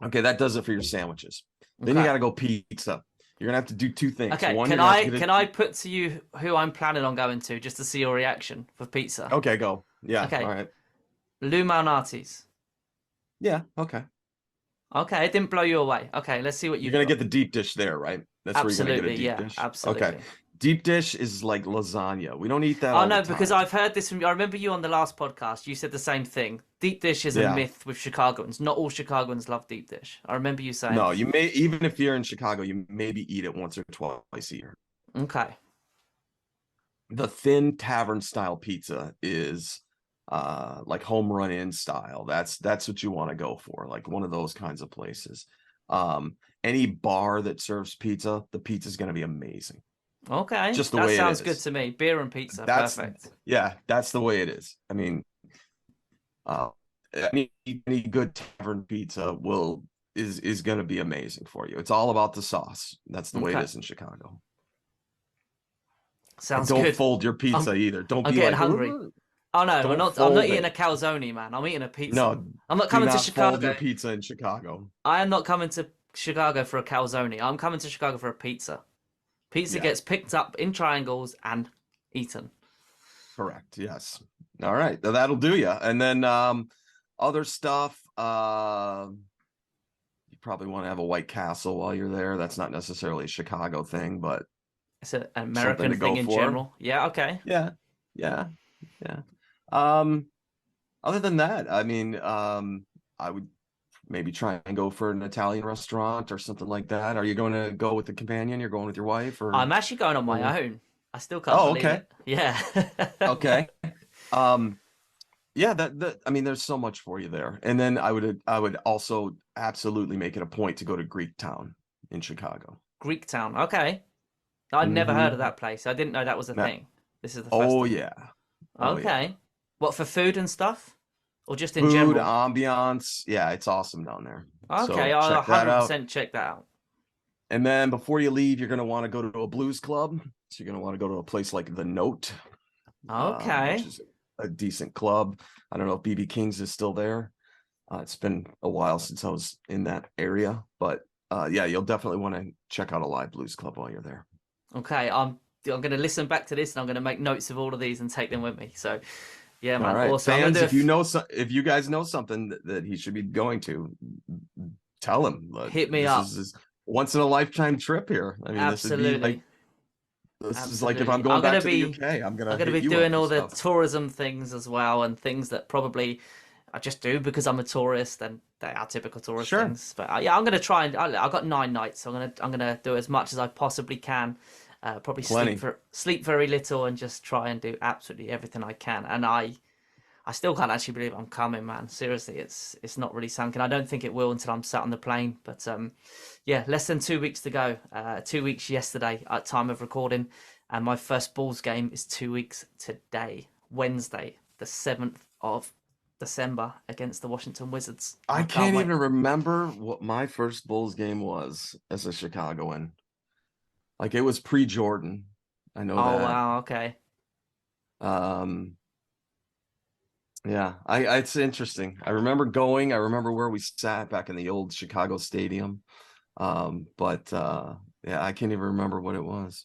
Okay, that does it for your sandwiches. Then you gotta go pizza. You're gonna have to do 2 things. Okay, can I put to you who I'm planning on going to just to see your reaction for pizza? Okay, go. Yeah. Okay. All right. Lou Malnati's. Yeah. Okay. Okay, it didn't blow you away. Okay, let's see what you're gonna get the deep dish there, right? That's where you're gonna get a Absolutely, deep yeah, dish. absolutely. Okay. Deep dish is like lasagna. We don't eat that Oh all no, the because time. I've heard this from you. I remember you on the last podcast. You said the same thing. Deep dish is a Yeah. myth with Chicagoans. Not all Chicagoans love deep dish. I remember you saying No, this. you may, even if you're in Chicago, you maybe eat it once or twice a year. Okay. The thin tavern style pizza is like home run in style. That's what you want to go for, like one of those kinds of places. Any bar that serves pizza, the pizza's going to be amazing. Okay. Just the That way it sounds good is. to me. Beer and pizza. That's Perfect. yeah, that's the way it is. I mean, uh, any good tavern pizza is going to be amazing for you. It's all about the sauce. That's the way it Okay. is in Chicago. And Sounds don't good. fold your pizza either. Don't I'm be getting like, hungry. "Ugh." Oh no, Don't I'm not fold eating a it. calzone, man. I'm eating a pizza. No, I'm not do coming to not fold your Chicago. pizza in Chicago. I am not coming to Chicago for a calzone. I'm coming to Chicago for a pizza. Pizza Yeah. gets picked up in triangles and eaten. Correct. Yes. All right. That'll do you. And then other stuff. You probably want to have a White Castle while you're there. That's not necessarily a Chicago thing, but It's an something American to go thing in for. general. Yeah, okay. Yeah. Yeah. Yeah. Other than that, I mean, I would maybe try and go for an Italian restaurant or something like that. Are you going to go with the companion? You're going with your wife, or I'm actually going on my own. I still can't Oh, believe okay. it. Yeah. Okay. Yeah, that I mean, there's so much for you there. And then I would also absolutely make it a point to go to Greek Town in Chicago. Greek Town. Okay. I'd never heard of that place. I didn't know that was a Yeah. thing. This is the first Oh time. yeah. Oh, yeah. Okay. What, for food and stuff? Or just in Food, general? ambiance. Yeah, it's awesome down there. So Okay, I'll check that out. 100% check that out. And then before you leave, you're going to want to go to a blues club. So you're going to want to go to a place like The Note, Okay. which is a decent club. I don't know if BB King's is still there. It's been a while since I was in that area, but yeah, you'll definitely want to check out a live blues club while you're there. Okay, I'm going to listen back to this and I'm going to make notes of all of these and take them with me. So, yeah, man, All right, awesome. fans, if you guys know something that he should be going to, tell him. Hit me this up. Is his once in a lifetime trip here. I mean, Absolutely. this is like if I'm going back to the UK, I'm gonna be hit you doing up all with the stuff. tourism things as well, and things that probably I just do because I'm a tourist, and they are typical tourist Sure. things. But yeah, I'm gonna try and I've got 9 nights, so I'm gonna do as much as I possibly can. Probably Plenty. sleep very little and just try and do absolutely everything I can. And I still can't actually believe I'm coming, man. Seriously, it's not really sunk, and I don't think it will until I'm sat on the plane. But yeah, less than 2 weeks to go. 2 weeks yesterday at time of recording, and my first Bulls game is 2 weeks today, Wednesday, the 7th of December, against the Washington Wizards. I can't can't wait. even remember what my first Bulls game was as a Chicagoan. Like it was pre-Jordan. I know Oh that. wow, okay. Yeah, it's interesting. I remember going. I remember where we sat back in the old Chicago Stadium. But yeah, I can't even remember what it was.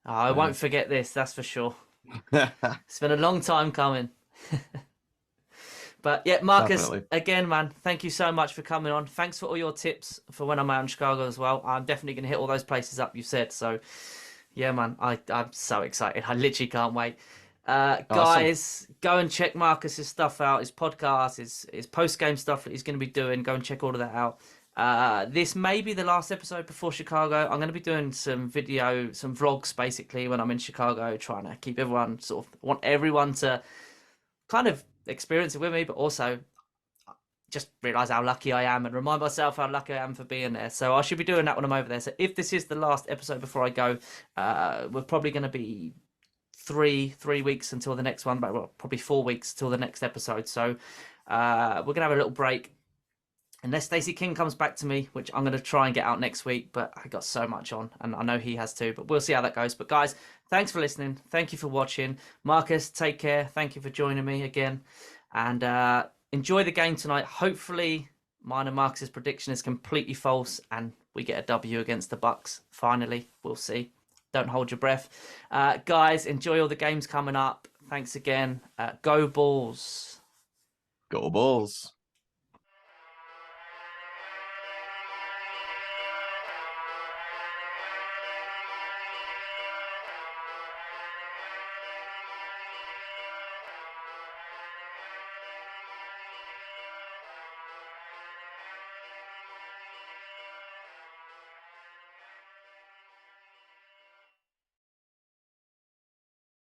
Oh, I won't forget this, that's for sure. It's been a long time coming. But yeah, Marcus, Definitely. again, man, thank you so much for coming on. Thanks for all your tips for when I'm out in Chicago as well. I'm definitely going to hit all those places up you said. So yeah, man, I'm so excited. I literally can't wait. Guys, go and check Marcus's stuff out, his podcast, his post-game stuff that he's going to be doing. Go and check all of that out. This may be the last episode before Chicago. I'm going to be doing some vlogs basically when I'm in Chicago, trying to keep everyone want everyone to kind of experience it with me, but also just realize how lucky I am and remind myself how lucky I am for being there. So I should be doing that when I'm over there. So if this is the last episode before I go, we're probably going to be three weeks until the next one, but well, probably 4 weeks till the next episode. So we're gonna have a little break unless Stacey King comes back to me, which I'm gonna try and get out next week, but I got so much on and I know he has too, but we'll see how that goes. But guys, thanks for listening, thank you for watching. Marcus, take care, thank you for joining me again, and enjoy the game tonight. Hopefully mine and Marcus's prediction is completely false and we get a W against the Bucks finally. We'll see. Don't hold your breath. Guys, enjoy all the games coming up. Thanks again. Go Bulls. Go Bulls.